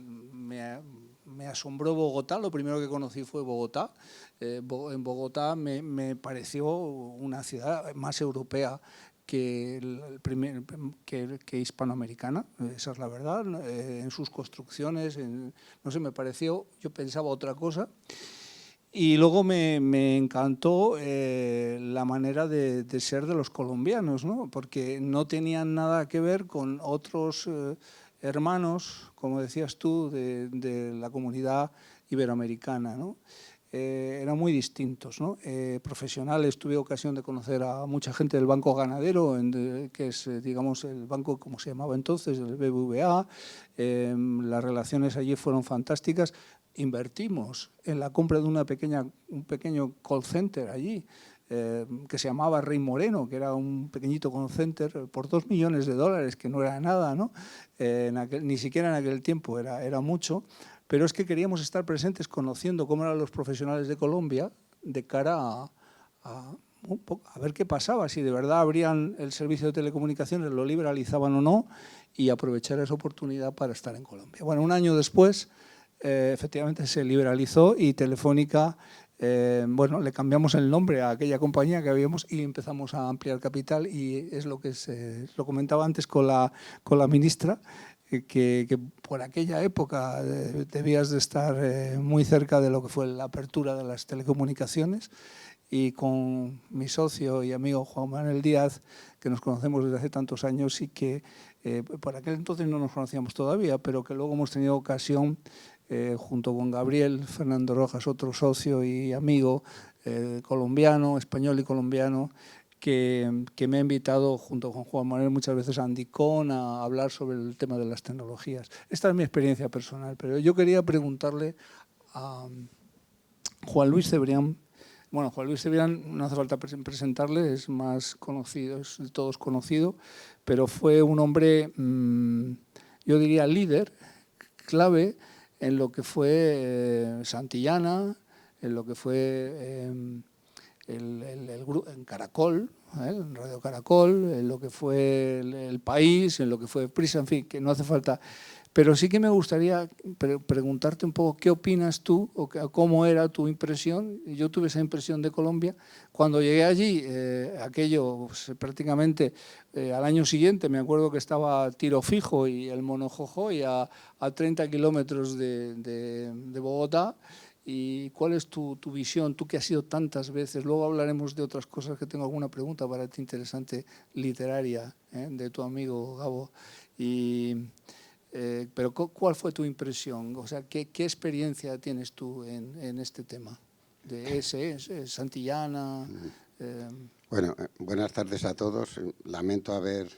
me asombró Bogotá. Lo primero que conocí fue Bogotá. En Bogotá me pareció una ciudad más europea que hispanoamericana, esa es la verdad, en sus construcciones, no sé, me pareció, yo pensaba otra cosa. Y luego me encantó la manera de ser de los colombianos, ¿no? Porque no tenían nada que ver con otros hermanos, como decías tú, de la comunidad iberoamericana, ¿no? Eran muy distintos, ¿no? Profesionales, tuve ocasión de conocer a mucha gente del Banco Ganadero, que es, digamos, el banco, como se llamaba entonces, el BBVA. Las relaciones allí fueron fantásticas. Invertimos en la compra de un pequeño call center allí, que se llamaba Rey Moreno, que era un pequeñito call center por $2 millones, que no era nada, ¿no? Ni siquiera en aquel tiempo era mucho, pero es que queríamos estar presentes conociendo cómo eran los profesionales de Colombia de cara a ver qué pasaba, si de verdad abrían el servicio de telecomunicaciones, lo liberalizaban o no, y aprovechar esa oportunidad para estar en Colombia. Bueno, un año después, efectivamente se liberalizó y Telefónica, bueno, le cambiamos el nombre a aquella compañía que habíamos y empezamos a ampliar capital y es lo que lo comentaba antes con la ministra, que por aquella época debías de estar muy cerca de lo que fue la apertura de las telecomunicaciones y con mi socio y amigo Juan Manuel Díaz, que nos conocemos desde hace tantos años y que por aquel entonces no nos conocíamos todavía, pero que luego hemos tenido ocasión junto con Gabriel Fernando Rojas, otro socio y amigo colombiano, español y colombiano, que me ha invitado junto con Juan Manuel muchas veces a Andicón a hablar sobre el tema de las tecnologías. Esta es mi experiencia personal, pero yo quería preguntarle a Juan Luis Cebrián. Bueno, Juan Luis Cebrián no hace falta presentarle, es más conocido, es de todos conocido, pero fue un hombre, yo diría líder, clave, en lo que fue Santillana, en lo que fue en Caracol, en Radio Caracol, en lo que fue el País, en lo que fue Prisa, en fin, que no hace falta. Pero sí que me gustaría preguntarte un poco qué opinas tú o cómo era tu impresión. Yo tuve esa impresión de Colombia. Cuando llegué allí, aquello pues, prácticamente al año siguiente, me acuerdo que estaba Tiro Fijo y el Monojojoy a 30 kilómetros de Bogotá. ¿Y cuál es tu visión, tú que has ido tantas veces? Luego hablaremos de otras cosas, que tengo alguna pregunta para ti interesante, literaria, de tu amigo Gabo. Pero ¿cuál fue tu impresión? O sea, ¿qué experiencia tienes tú en este tema? De Santillana, Bueno, buenas tardes a todos. Lamento haber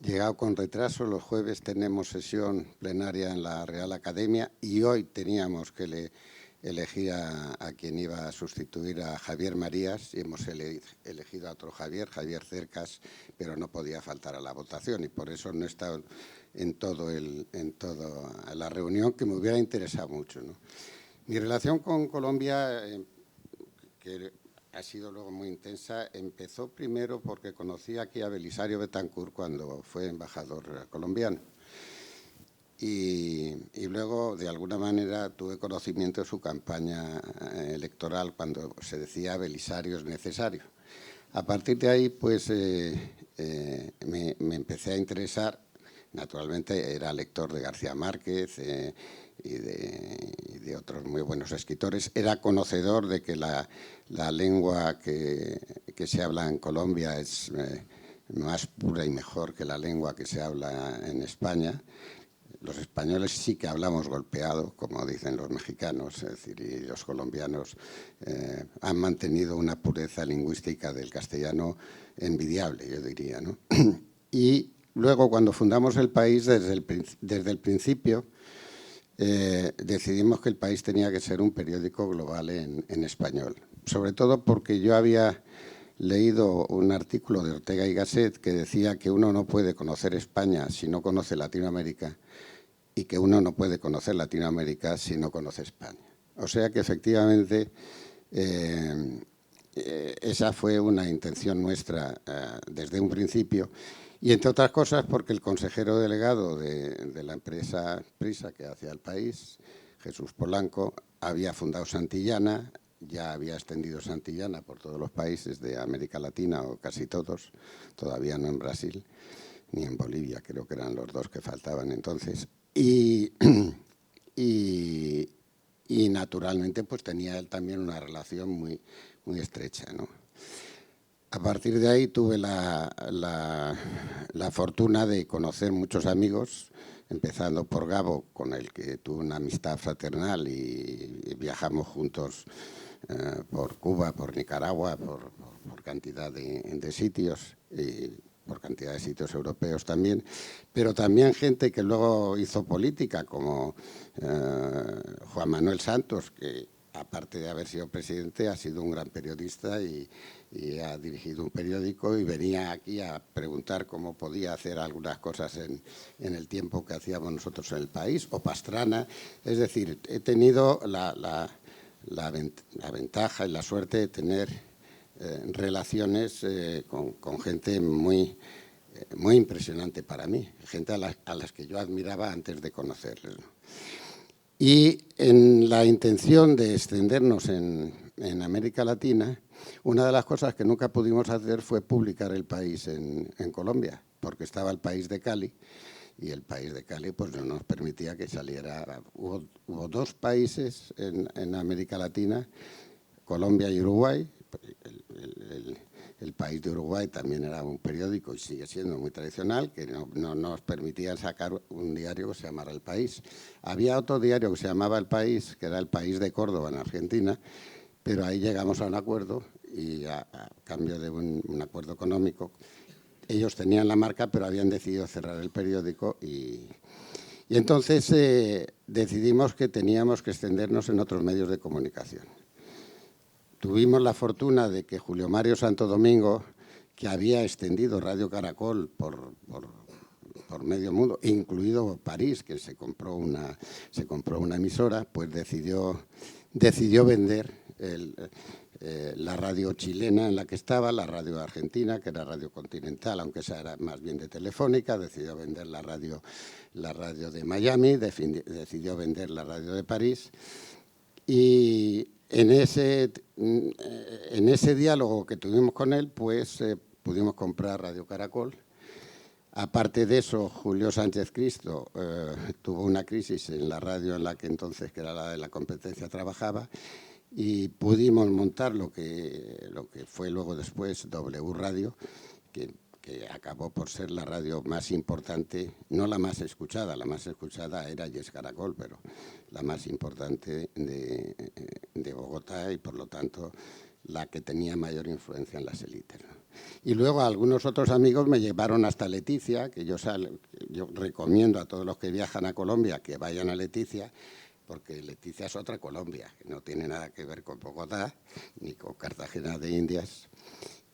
llegado con retraso. Los jueves tenemos sesión plenaria en la Real Academia y hoy teníamos que elegir a quien iba a sustituir a Javier Marías y hemos elegido a otro Javier Cercas, pero no podía faltar a la votación y por eso no he estado en toda la reunión, que me hubiera interesado mucho, ¿no? Mi relación con Colombia, que ha sido luego muy intensa, empezó primero porque conocí aquí a Belisario Betancourt cuando fue embajador colombiano. Y luego, de alguna manera, tuve conocimiento de su campaña electoral cuando se decía Belisario es necesario. A partir de ahí, pues, me empecé a interesar. Naturalmente, era lector de García Márquez y de otros muy buenos escritores. Era conocedor de que la lengua que se habla en Colombia es más pura y mejor que la lengua que se habla en España. Los españoles sí que hablamos golpeado, como dicen los mexicanos, es decir, y los colombianos han mantenido una pureza lingüística del castellano envidiable, yo diría, ¿no? Y luego, cuando fundamos el país, desde el principio, decidimos que el país tenía que ser un periódico global en español, sobre todo porque yo había leído un artículo de Ortega y Gasset que decía que uno no puede conocer España si no conoce Latinoamérica y que uno no puede conocer Latinoamérica si no conoce España. O sea que efectivamente esa fue una intención nuestra desde un principio y entre otras cosas porque el consejero delegado de la empresa Prisa que hacía el país, Jesús Polanco, había fundado Santillana, ya había extendido Santillana por todos los países de América Latina o casi todos, todavía no en Brasil ni en Bolivia, creo que eran los dos que faltaban entonces. Y naturalmente pues tenía él también una relación muy estrecha, ¿no? A partir de ahí tuve la fortuna de conocer muchos amigos, empezando por Gabo, con el que tuve una amistad fraternal y viajamos juntos por Cuba, por Nicaragua, por cantidad de sitios y por cantidad de sitios europeos también, pero también gente que luego hizo política, como Juan Manuel Santos, que aparte de haber sido presidente, ha sido un gran periodista y ha dirigido un periódico y venía aquí a preguntar cómo podía hacer algunas cosas en el tiempo que hacíamos nosotros en el país, o Pastrana. Es decir, he tenido la ventaja y la suerte de tener relaciones con gente muy impresionante para mí, gente a las que yo admiraba antes de conocerles, ¿no? Y en la intención de extendernos en América Latina, una de las cosas que nunca pudimos hacer fue publicar el país en Colombia, porque estaba el país de Cali, y el país de Cali pues no nos permitía que saliera. Hubo dos países en América Latina, Colombia y Uruguay. El país de Uruguay también era un periódico y sigue siendo muy tradicional, que no nos permitían sacar un diario que se llamara El País. Había otro diario que se llamaba El País, que era El País de Córdoba, en Argentina, pero ahí llegamos a un acuerdo y a cambio de un acuerdo económico. Ellos tenían la marca, pero habían decidido cerrar el periódico y entonces decidimos que teníamos que extendernos en otros medios de comunicación. Tuvimos la fortuna de que Julio Mario Santo Domingo, que había extendido Radio Caracol por medio mundo, incluido París, que se compró una emisora, pues decidió vender la radio chilena en la que estaba, la radio argentina, que era Radio Continental, aunque esa era más bien de Telefónica, decidió vender la radio de Miami, decidió vender la radio de París y en ese diálogo que tuvimos con él, pues pudimos comprar Radio Caracol. Aparte de eso, Julio Sánchez Cristo tuvo una crisis en la radio en la que entonces, que era la de la competencia, trabajaba y pudimos montar lo que fue luego después W Radio, que acabó por ser la radio más importante, no la más escuchada era Yes Caracol, pero la más importante de Bogotá y por lo tanto la que tenía mayor influencia en las élites, ¿no? Y luego algunos otros amigos me llevaron hasta Leticia, que yo recomiendo a todos los que viajan a Colombia que vayan a Leticia, porque Leticia es otra Colombia, que no tiene nada que ver con Bogotá ni con Cartagena de Indias,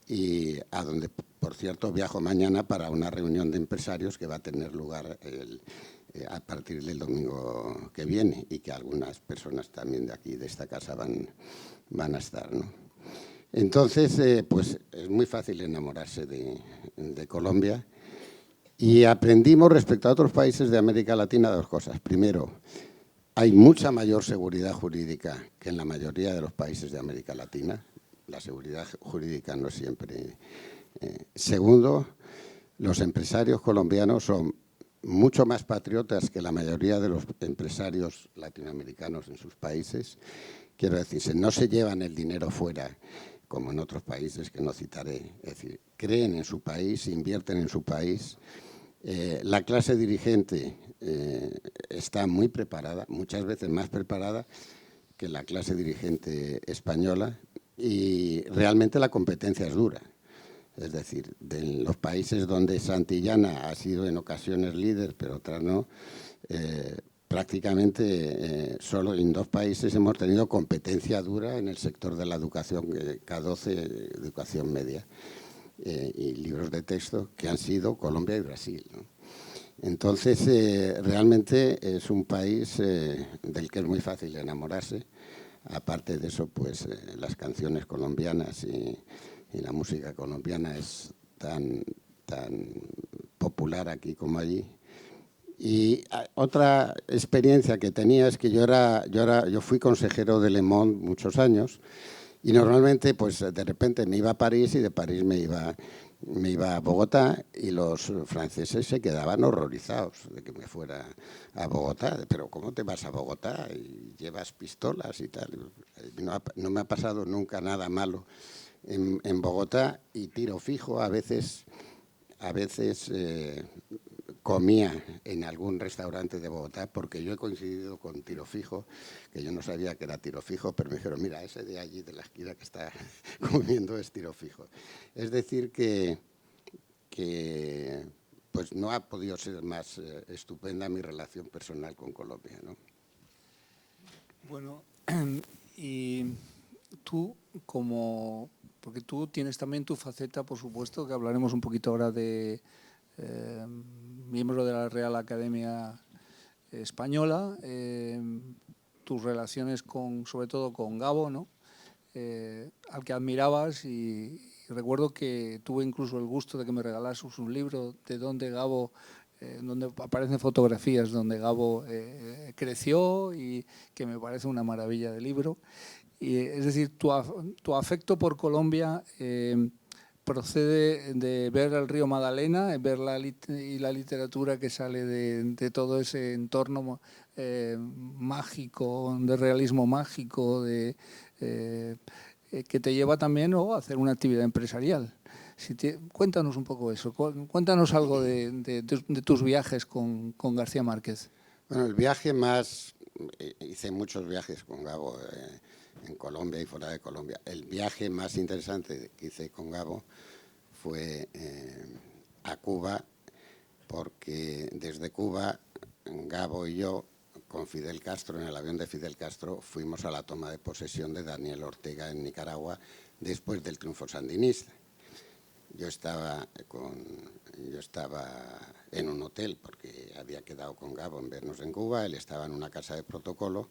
y a donde, por cierto, viajo mañana para una reunión de empresarios que va a tener lugar a partir del domingo que viene, y que algunas personas también de aquí, de esta casa, van a estar, ¿no? Entonces, pues es muy fácil enamorarse de Colombia, y aprendimos respecto a otros países de América Latina 2 cosas. Primero, hay mucha mayor seguridad jurídica que en la mayoría de los países de América Latina. La seguridad jurídica no es siempre. Segundo, los empresarios colombianos son mucho más patriotas que la mayoría de los empresarios latinoamericanos en sus países. Quiero decir, no se llevan el dinero fuera, como en otros países que no citaré. Es decir, creen en su país, invierten en su país. La clase dirigente está muy preparada, muchas veces más preparada que la clase dirigente española, y realmente la competencia es dura. Es decir, de los países donde Santillana ha sido en ocasiones líder, pero otras no, prácticamente solo en 2 países hemos tenido competencia dura en el sector de la educación, K12, educación media, y libros de texto, que han sido Colombia y Brasil, ¿no? Entonces, realmente es un país del que es muy fácil enamorarse. Aparte de eso, pues las canciones colombianas y la música colombiana es tan popular aquí como allí. Y otra experiencia que tenía es que yo fui consejero de Le Monde muchos años, y normalmente, pues de repente me iba a París, y de París me iba a Bogotá, y los franceses se quedaban horrorizados de que me fuera a Bogotá. Pero ¿cómo te vas a Bogotá y llevas pistolas y tal? No me ha pasado nunca nada malo en Bogotá, y tiro fijo. A veces comía en algún restaurante de Bogotá, porque yo he coincidido con Tiro Fijo, que yo no sabía que era Tiro Fijo, pero me dijeron, mira, ese de allí de la esquina que está comiendo es Tiro Fijo. Es decir que pues no ha podido ser más estupenda mi relación personal con Colombia, ¿no? Bueno, y tú porque tú tienes también tu faceta, por supuesto, que hablaremos un poquito ahora de miembro de la Real Academia Española, tus relaciones sobre todo con Gabo, ¿no? Al que admirabas, y recuerdo que tuve incluso el gusto de que me regalases un libro de donde Gabo, donde aparecen fotografías donde Gabo creció, y que me parece una maravilla de libro. Y, es decir, tu afecto por Colombia procede de ver el río Magdalena, ver la literatura que sale de todo ese entorno mágico, de realismo mágico, que te lleva también a hacer una actividad empresarial. Cuéntanos un poco eso, cuéntanos algo de tus viajes con García Márquez. Bueno, hice muchos viajes con Gabo en Colombia y fuera de Colombia. El viaje más interesante que hice con Gabo fue a Cuba, porque desde Cuba Gabo y yo, con Fidel Castro, en el avión de Fidel Castro, fuimos a la toma de posesión de Daniel Ortega en Nicaragua después del triunfo sandinista. Yo estaba en un hotel, porque había quedado con Gabo en vernos en Cuba. Él estaba en una casa de protocolo,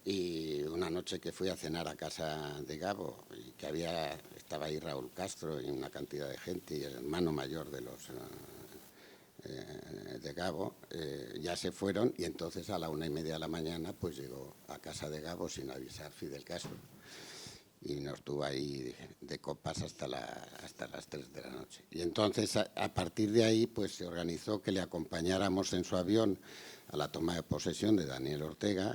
y una noche que fui a cenar a casa de Gabo, y que estaba ahí Raúl Castro y una cantidad de gente, y el hermano mayor de Gabo, ya se fueron, y entonces a la 1:30 de la mañana pues llegó a casa de Gabo sin avisar Fidel Castro, y nos tuvo ahí de copas hasta las 3 de la noche. Y entonces a partir de ahí pues se organizó que le acompañáramos en su avión a la toma de posesión de Daniel Ortega.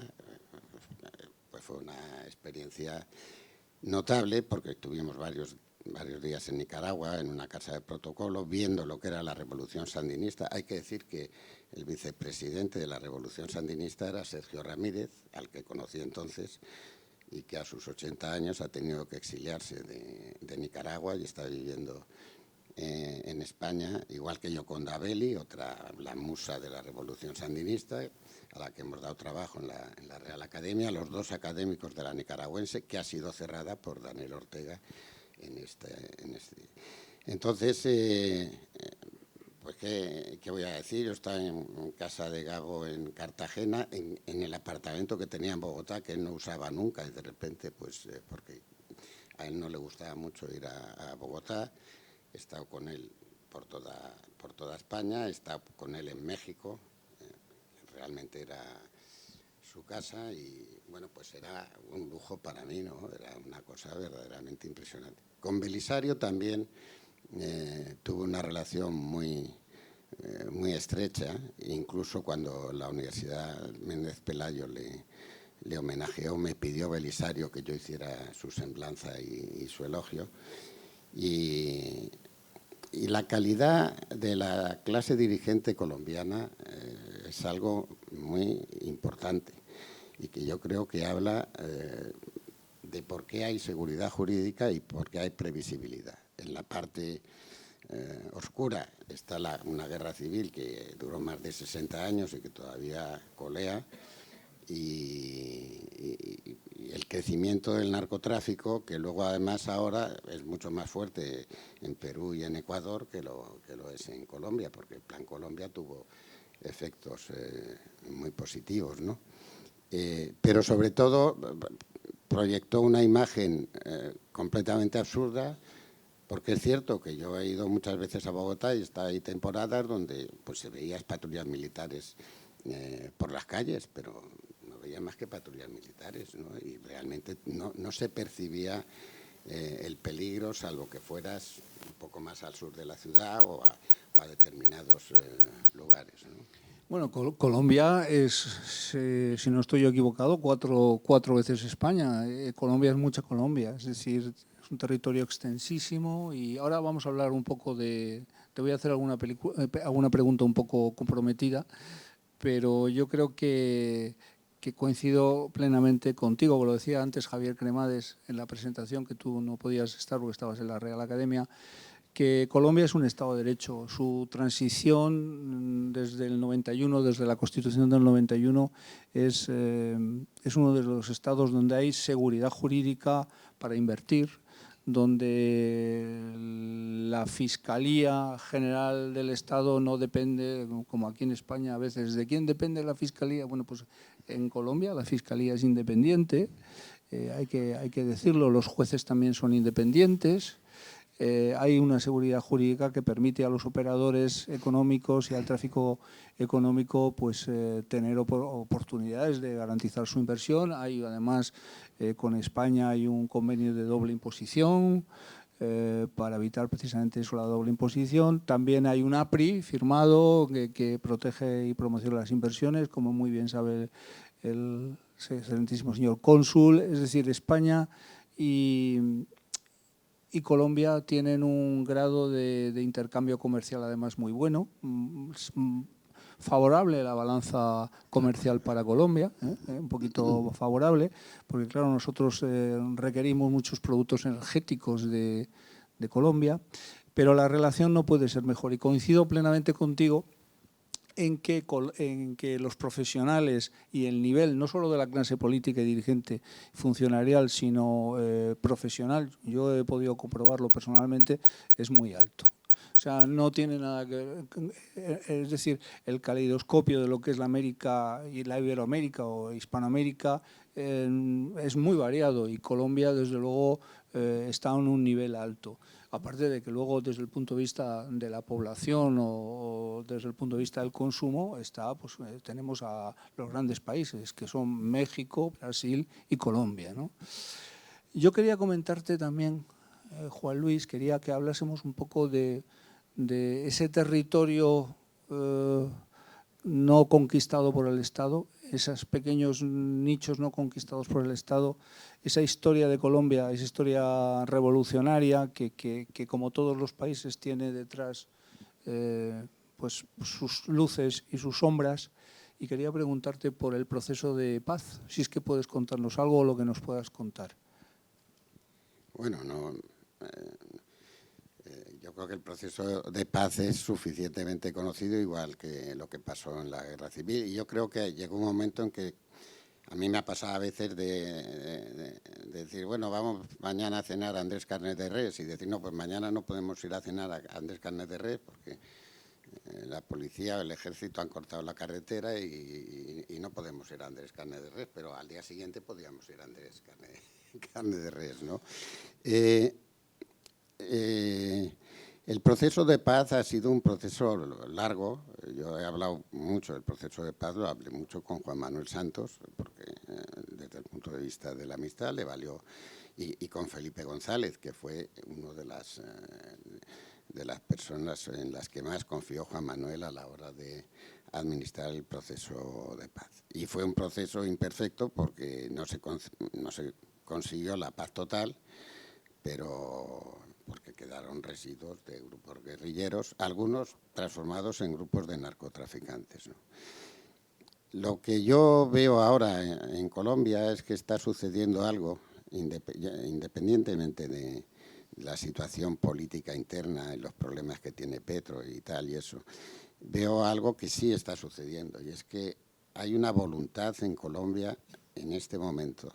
Pues fue una experiencia notable, porque estuvimos varios días en Nicaragua, en una casa de protocolo, viendo lo que era la revolución sandinista. Hay que decir que el vicepresidente de la revolución sandinista era Sergio Ramírez, al que conocí entonces, y que a sus 80 años ha tenido que exiliarse de Nicaragua y está viviendo en España, igual que Yoconda Belli, la musa de la Revolución Sandinista, a la que hemos dado trabajo en la Real Academia, los dos académicos de la nicaragüense, que ha sido cerrada por Daniel Ortega en este. Entonces, pues ¿qué voy a decir? Yo estaba en casa de Gago en Cartagena, en el apartamento que tenía en Bogotá, que él no usaba nunca, y de repente, pues porque a él no le gustaba mucho ir a Bogotá. He estado con él por toda España, he estado con él en México, realmente era su casa y, bueno, pues era un lujo para mí, ¿no? Era una cosa verdaderamente impresionante. Con Belisario también tuve una relación muy estrecha, incluso cuando la Universidad Méndez Pelayo le homenajeó, me pidió Belisario que yo hiciera su semblanza y su elogio. Y la calidad de la clase dirigente colombiana es algo muy importante y que yo creo que habla de por qué hay seguridad jurídica y por qué hay previsibilidad. En la parte oscura está una guerra civil que duró más de 60 años y que todavía colea, y el crecimiento del narcotráfico, que luego además ahora es mucho más fuerte en Perú y en Ecuador que lo es en Colombia, porque el Plan Colombia tuvo efectos muy positivos, ¿no? Pero sobre todo proyectó una imagen completamente absurda, porque es cierto que yo he ido muchas veces a Bogotá y está ahí temporadas donde pues se veían patrullas militares por las calles, pero no veía más que patrullas militares, ¿no? Y realmente no se percibía el peligro, salvo que fueras un poco más al sur de la ciudad o a determinados lugares, ¿no? Bueno, Colombia es, si no estoy yo equivocado, cuatro veces España. Colombia es mucha Colombia, es decir, es un territorio extensísimo. Y ahora vamos a hablar un poco de... Te voy a hacer alguna pregunta un poco comprometida, pero yo creo que coincido plenamente contigo, como lo decía antes Javier Cremades en la presentación, que tú no podías estar porque estabas en la Real Academia, que Colombia es un Estado de Derecho. Su transición desde el 91, desde la Constitución del 91, es uno de los estados donde hay seguridad jurídica para invertir, donde la Fiscalía General del Estado no depende, como aquí en España a veces, ¿de quién depende la Fiscalía? Bueno, pues en Colombia la Fiscalía es independiente, hay que decirlo, los jueces también son independientes. Hay una seguridad jurídica que permite a los operadores económicos y al tráfico económico pues, tener oportunidades de garantizar su inversión. Hay además, con España hay un convenio de doble imposición para evitar precisamente eso, la doble imposición. También hay un APRI firmado que protege y promociona las inversiones, como muy bien sabe el excelentísimo señor cónsul. Es decir, España y Colombia tienen un grado de intercambio comercial además muy bueno, favorable la balanza comercial para Colombia, un poquito favorable, porque claro, nosotros requerimos muchos productos energéticos de Colombia, pero la relación no puede ser mejor y coincido plenamente contigo en que los profesionales y el nivel no solo de la clase política y dirigente funcionarial, sino profesional, yo he podido comprobarlo personalmente, es muy alto. O sea, no tiene nada que ver, es decir, el caleidoscopio de lo que es la América y la Iberoamérica o Hispanoamérica es muy variado y Colombia, desde luego, está en un nivel alto. Aparte de que luego desde el punto de vista de la población o desde el punto de vista del consumo pues, tenemos a los grandes países que son México, Brasil y Colombia, ¿no? Yo quería comentarte también, Juan Luis, quería que hablásemos un poco de ese territorio no conquistado por el Estado, esos pequeños nichos no conquistados por el Estado, esa historia de Colombia, esa historia revolucionaria que como todos los países tiene detrás pues sus luces y sus sombras, y quería preguntarte por el proceso de paz, si es que puedes contarnos algo o lo que nos puedas contar. Bueno, no, yo creo que el proceso de paz es suficientemente conocido, igual que lo que pasó en la Guerra Civil, y yo creo que llegó un momento en que a mí me ha pasado a veces de decir, bueno, vamos mañana a cenar a Andrés Carnet de Res, y decir, no, pues mañana no podemos ir a cenar a Andrés Carnet de Res porque la policía o el ejército han cortado la carretera y no podemos ir a Andrés Carnet de Res, pero al día siguiente podíamos ir a Andrés Carnet de Res, ¿no? El proceso de paz ha sido un proceso largo. Yo he hablado mucho del proceso de paz, lo hablé mucho con Juan Manuel Santos, porque desde el punto de vista de la amistad le valió, y con Felipe González, que fue uno de las personas en las que más confió Juan Manuel a la hora de administrar el proceso de paz. Y fue un proceso imperfecto porque no se consiguió la paz total, pero porque quedaron residuos de grupos guerrilleros, algunos transformados en grupos de narcotraficantes, ¿no? Lo que yo veo ahora en Colombia es que está sucediendo algo, independientemente de la situación política interna y los problemas que tiene Petro y tal y eso, veo algo que sí está sucediendo, y es que hay una voluntad en Colombia en este momento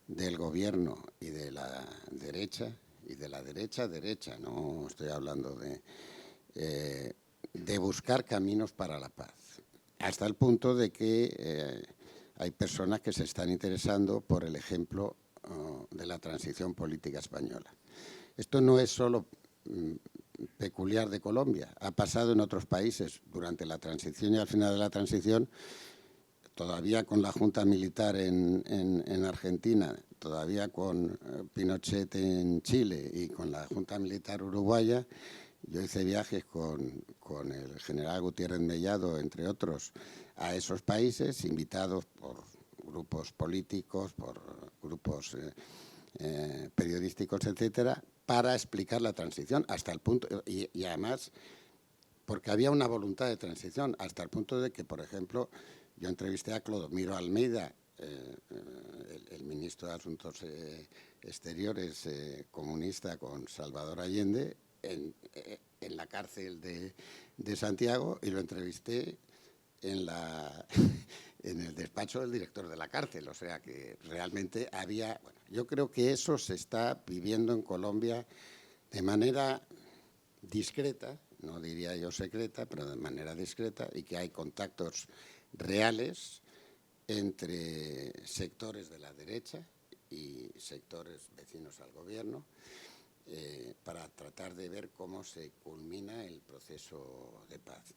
del gobierno y de la derecha, no estoy hablando de buscar caminos para la paz, hasta el punto de que hay personas que se están interesando por el ejemplo de la transición política española. Esto no es solo peculiar de Colombia, ha pasado en otros países durante la transición y al final de la transición, todavía con la junta militar en Argentina, todavía con Pinochet en Chile y con la junta militar uruguaya. Yo hice viajes con el general Gutiérrez Mellado, entre otros, a esos países, invitados por grupos políticos, por grupos periodísticos, etcétera, para explicar la transición, hasta el punto, y además porque había una voluntad de transición, hasta el punto de que, por ejemplo, yo entrevisté a Clodomiro Almeida, el ministro de Asuntos Exteriores comunista con Salvador Allende, en la cárcel de Santiago, y lo entrevisté en el despacho del director de la cárcel. O sea que realmente había... Bueno, yo creo que eso se está viviendo en Colombia de manera discreta, no diría yo secreta, pero de manera discreta, y que hay contactos reales entre sectores de la derecha y sectores vecinos al gobierno para tratar de ver cómo se culmina el proceso de paz.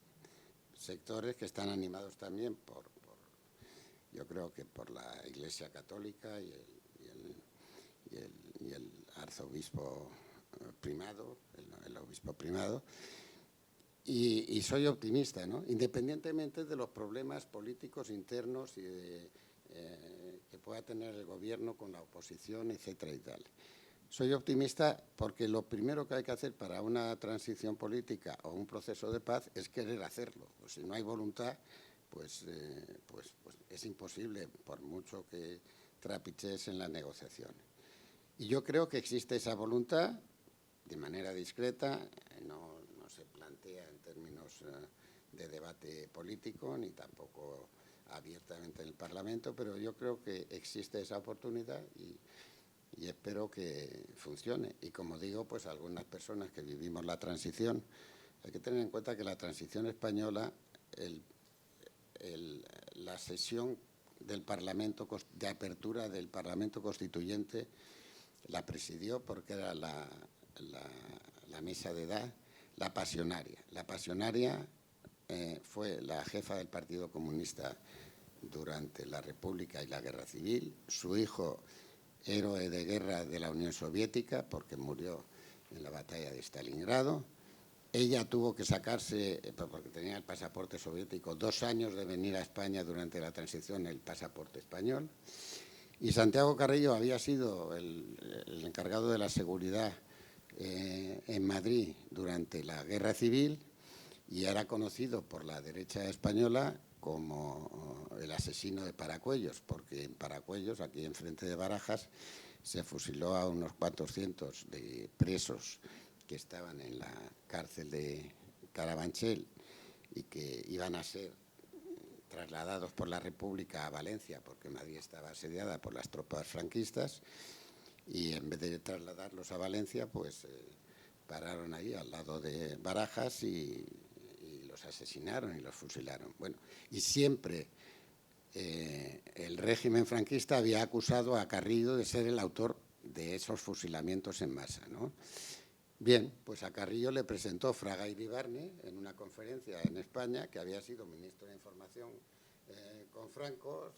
Sectores que están animados también yo creo que por la Iglesia Católica y el arzobispo primado, el obispo primado. Y soy optimista, ¿no? Independientemente de los problemas políticos internos y que pueda tener el gobierno con la oposición, etcétera y tal. Soy optimista porque lo primero que hay que hacer para una transición política o un proceso de paz es querer hacerlo. Pues si no hay voluntad, pues es imposible, por mucho que trapiches en la negociación. Y yo creo que existe esa voluntad de manera discreta, no se plantea en términos de debate político ni tampoco abiertamente en el Parlamento, pero yo creo que existe esa oportunidad y espero que funcione. Y como digo, pues algunas personas que vivimos la transición, hay que tener en cuenta que la transición española, la sesión del Parlamento, de apertura del Parlamento Constituyente, la presidió, porque era la mesa de edad, la Pasionaria. La Pasionaria fue la jefa del Partido Comunista durante la República y la Guerra Civil. Su hijo, héroe de guerra de la Unión Soviética, porque murió en la batalla de Stalingrado. Ella tuvo que sacarse, porque tenía el pasaporte soviético, 2 años de venir a España durante la transición, el pasaporte español. Y Santiago Carrillo había sido el encargado de la seguridad en Madrid durante la Guerra Civil y era conocido por la derecha española como el asesino de Paracuellos, porque en Paracuellos, aquí enfrente de Barajas, se fusiló a unos cuantos cientos de presos que estaban en la cárcel de Carabanchel y que iban a ser trasladados por la República a Valencia, porque Madrid estaba asediada por las tropas franquistas, y en vez de trasladarlos a Valencia, pues pararon ahí al lado de Barajas y los asesinaron y los fusilaron. Bueno, y siempre el régimen franquista había acusado a Carrillo de ser el autor de esos fusilamientos en masa, ¿no? Bien, pues a Carrillo le presentó Fraga Iribarne en una conferencia en España, que había sido ministro de Información con Franco,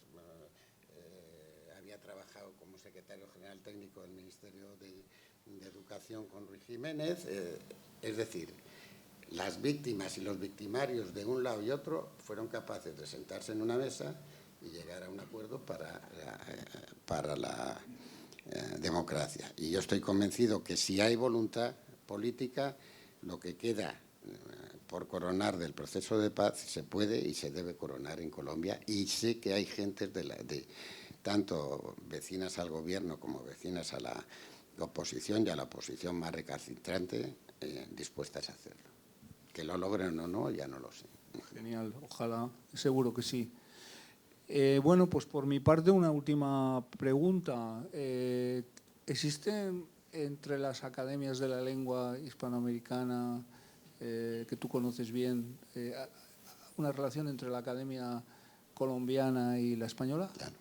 había trabajado como secretario general técnico del Ministerio de Educación con Ruiz Jiménez, es decir, las víctimas y los victimarios de un lado y otro fueron capaces de sentarse en una mesa y llegar a un acuerdo para la democracia. Y yo estoy convencido que si hay voluntad política, lo que queda por coronar del proceso de paz se puede y se debe coronar en Colombia, y sé que hay gentes tanto vecinas al gobierno como vecinas a la oposición y a la oposición más recalcitrante dispuestas a hacerlo. Que lo logren o no, ya no lo sé. Genial, ojalá, seguro que sí. Bueno, pues por mi parte una última pregunta. ¿Existen entre las academias de la lengua hispanoamericana que tú conoces bien una relación entre la academia colombiana y la española? Claro.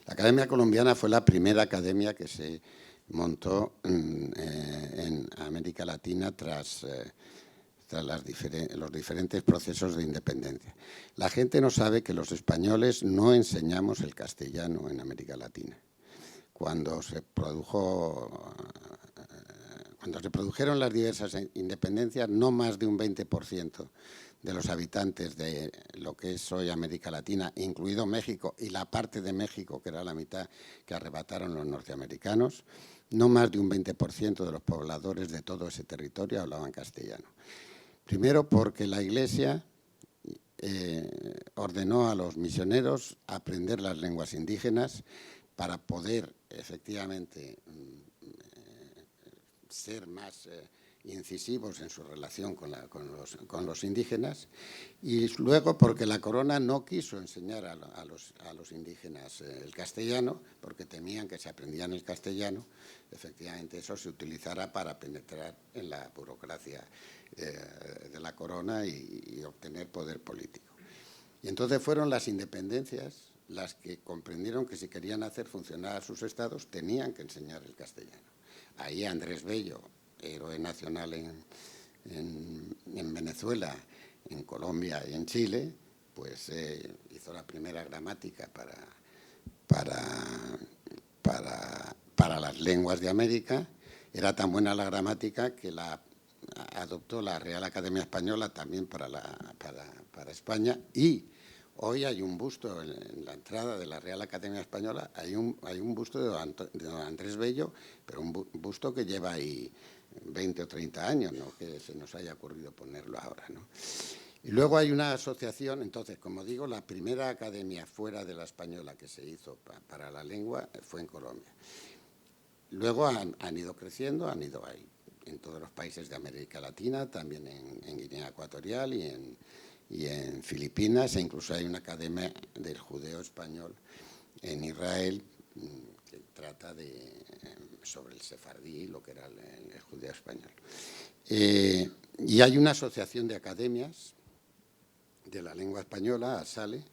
La academia colombiana fue la primera academia que se montó en América Latina tras los diferentes procesos de independencia. La gente no sabe que los españoles no enseñamos el castellano en América Latina. Cuando se produjeron las diversas independencias, no más de un 20% de los habitantes de lo que es hoy América Latina, incluido México y la parte de México, que era la mitad que arrebataron los norteamericanos, no más de un 20% de los pobladores de todo ese territorio hablaban castellano. Primero porque la Iglesia ordenó a los misioneros aprender las lenguas indígenas para poder efectivamente ser más incisivos en su relación con los indígenas, y luego porque la corona no quiso enseñar a los indígenas el castellano, porque temían que si aprendían el castellano, efectivamente eso se utilizara para penetrar en la burocracia de la corona y obtener poder político. Y entonces fueron las independencias las que comprendieron que si querían hacer funcionar a sus estados tenían que enseñar el castellano. Ahí Andrés Bello, héroe nacional en Venezuela, en Colombia y en Chile, pues hizo la primera gramática para las lenguas de América. Era tan buena la gramática que la adoptó la Real Academia Española también para España, y hoy hay un busto en la entrada de la Real Academia Española, hay un busto de don Andrés Bello, pero un busto que lleva ahí 20 o 30 años, no que se nos haya ocurrido ponerlo ahora, ¿no? Y luego hay una asociación, entonces, como digo, la primera academia fuera de la española que se hizo para la lengua fue en Colombia. Luego han ido creciendo, han ido ahí en todos los países de América Latina, también en Guinea Ecuatorial y en Filipinas, e incluso hay una academia del judeo español en Israel que trata sobre el sefardí, lo que era el judeo español. Y hay una asociación de academias de la lengua española, ASALE,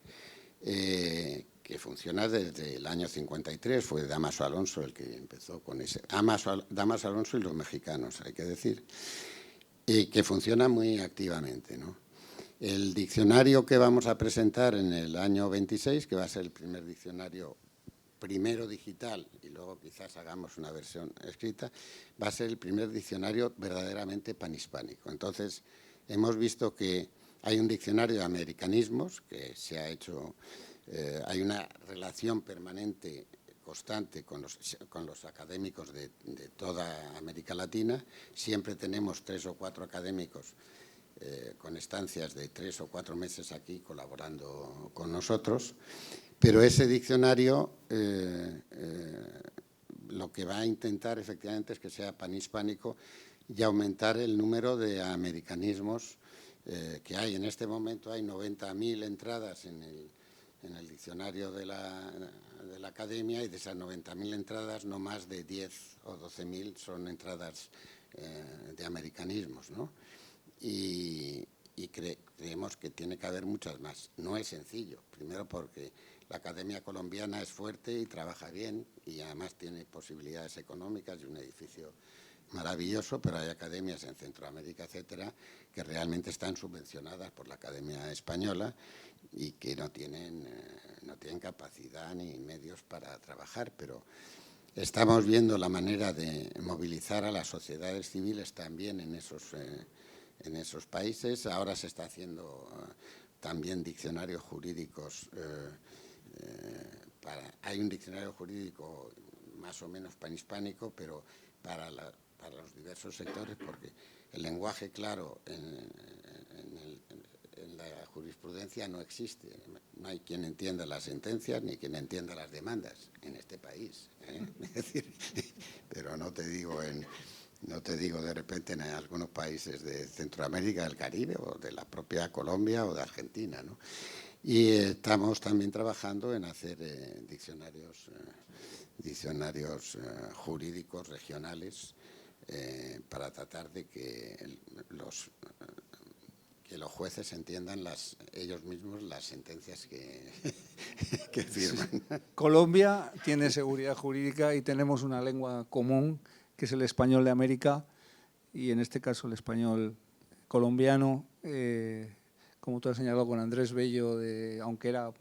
que funciona desde el año 53, fue Dámaso Alonso el que empezó con ese. Dámaso Alonso y los mexicanos, hay que decir, y que funciona muy activamente, ¿no? El diccionario que vamos a presentar en el año 26, que va a ser el primer diccionario primero digital y luego quizás hagamos una versión escrita, va a ser el primer diccionario verdaderamente panhispánico. Entonces, hemos visto que hay un diccionario de americanismos que se ha hecho, hay una relación permanente, constante con los académicos de toda América Latina. Siempre tenemos 3 o 4 académicos con estancias de 3 o 4 meses aquí colaborando con nosotros, pero ese diccionario lo que va a intentar efectivamente es que sea panhispánico y aumentar el número de americanismos que hay. En este momento hay 90.000 entradas en el diccionario de la Academia, y de esas 90.000 entradas no más de 10 o 12.000 son entradas de americanismos, ¿no? Y creemos que tiene que haber muchas más. No es sencillo, primero porque la Academia Colombiana es fuerte y trabaja bien y además tiene posibilidades económicas y un edificio maravilloso, pero hay academias en Centroamérica, etcétera, que realmente están subvencionadas por la Academia Española y que no tienen capacidad ni medios para trabajar, pero estamos viendo la manera de movilizar a las sociedades civiles también en esos países. Ahora se está haciendo también diccionarios jurídicos. Hay un diccionario jurídico más o menos panhispánico, pero para los diversos sectores, porque el lenguaje claro en la jurisprudencia no existe. No hay quien entienda las sentencias ni quien entienda las demandas en este país, ¿eh? Es decir, pero no te digo de repente en algunos países de Centroamérica, del Caribe o de la propia Colombia o de Argentina, ¿no? Y estamos también trabajando en hacer diccionarios jurídicos regionales para tratar de que los jueces entiendan ellos mismos las sentencias que firman. Colombia tiene seguridad jurídica y tenemos una lengua común, que es el español de América, y en este caso el español colombiano, como tú has señalado con Andrés Bello, aunque era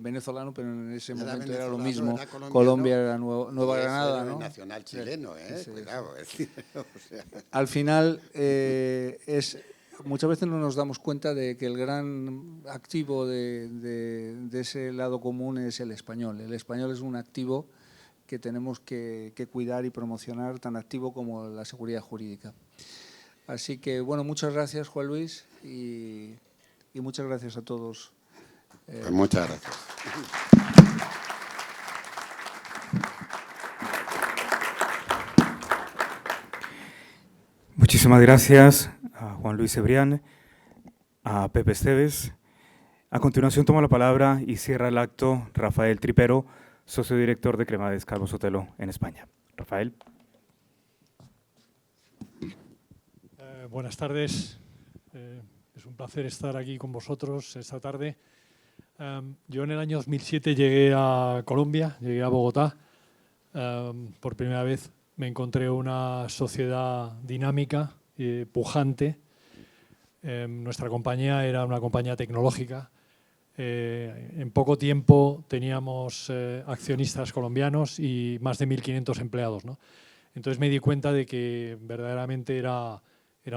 venezolano, pero en ese momento era lo mismo. Colombia era Nueva Granada, ¿no? Nacional chileno, Sí. Cuidado. Al final, muchas veces no nos damos cuenta de que el gran activo de ese lado común es el español. El español es un activo que tenemos que cuidar y promocionar, tan activo como la seguridad jurídica. Así que, muchas gracias, Juan Luis, y muchas gracias a todos. Pues muchas gracias. Muchísimas gracias a Juan Luis Cebrián, a Pepe Esteves. A continuación toma la palabra y cierra el acto Rafael Tripero, socio director de Cremades Calvo Sotelo en España. Rafael. Buenas tardes. Es un placer estar aquí con vosotros esta tarde. Yo en el año 2007 llegué a Colombia, llegué a Bogotá. Por primera vez me encontré una sociedad dinámica, pujante. Nuestra compañía era una compañía tecnológica. En poco tiempo teníamos accionistas colombianos y más de 1.500 empleados, ¿no? Entonces me di cuenta de que verdaderamente era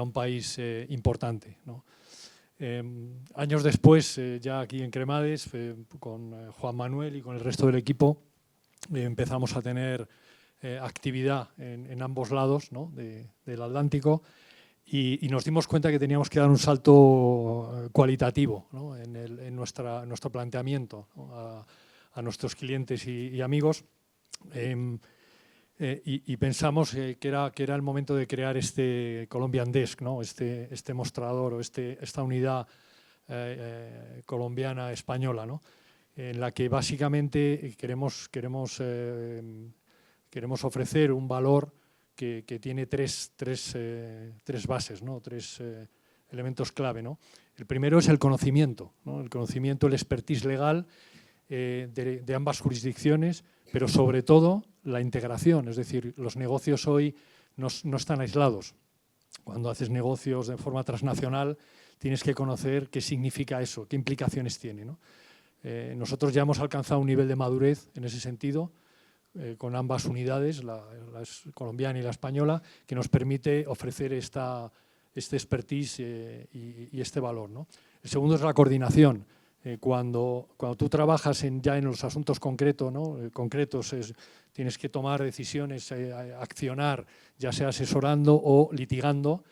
un país importante, ¿no? Años después, ya aquí en Cremades, con Juan Manuel y con el resto del equipo, empezamos a tener actividad en ambos lados, ¿no? del Atlántico, y nos dimos cuenta que teníamos que dar un salto cualitativo, ¿no? en nuestro planteamiento, ¿no? a nuestros clientes y amigos. Y pensamos que era el momento de crear este Colombian Desk, ¿no? este mostrador o esta unidad colombiana española, ¿no? En la que básicamente queremos ofrecer un valor que tiene tres bases, ¿no? Tres elementos clave, ¿no? El primero es el conocimiento, ¿no? El conocimiento, el expertise legal de ambas jurisdicciones, pero sobre todo la integración, es decir, los negocios hoy no están aislados. Cuando haces negocios de forma transnacional tienes que conocer qué significa eso, qué implicaciones tiene, ¿no? Nosotros ya hemos alcanzado un nivel de madurez en ese sentido, con ambas unidades, la colombiana y la española, que nos permite ofrecer este expertise y este valor, ¿no? El segundo es la coordinación. Cuando tú trabajas ya en los asuntos concretos, ¿no? Concretos, tienes que tomar decisiones, accionar, ya sea asesorando o litigando,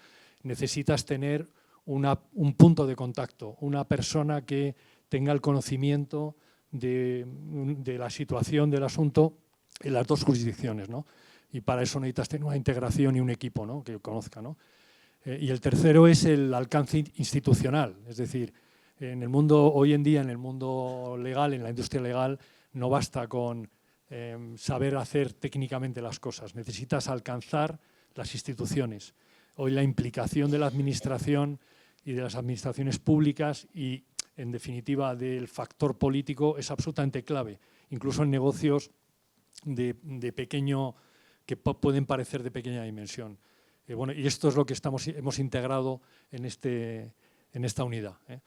necesitas tener un punto de contacto, una persona que tenga el conocimiento de la situación del asunto en las dos jurisdicciones, ¿no? Y para eso necesitas tener una integración y un equipo, ¿no?, que conozca, ¿no? Y el tercero es el alcance institucional, es decir, en el mundo, hoy en día, en el mundo legal, en la industria legal, no basta con saber hacer técnicamente las cosas, necesitas alcanzar las instituciones. Hoy la implicación de la administración y de las administraciones públicas y, en definitiva, del factor político es absolutamente clave, incluso en negocios de pequeño, que pueden parecer de pequeña dimensión. Bueno, y esto es lo que hemos integrado en esta unidad, ¿eh?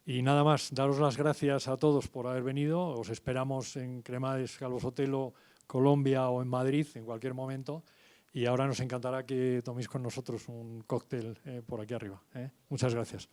Y nada más, daros las gracias a todos por haber venido. Os esperamos en Cremades, Calvo Sotelo, Colombia o en Madrid en cualquier momento. Y ahora nos encantará que toméis con nosotros un cóctel por aquí arriba, ¿eh? Muchas gracias.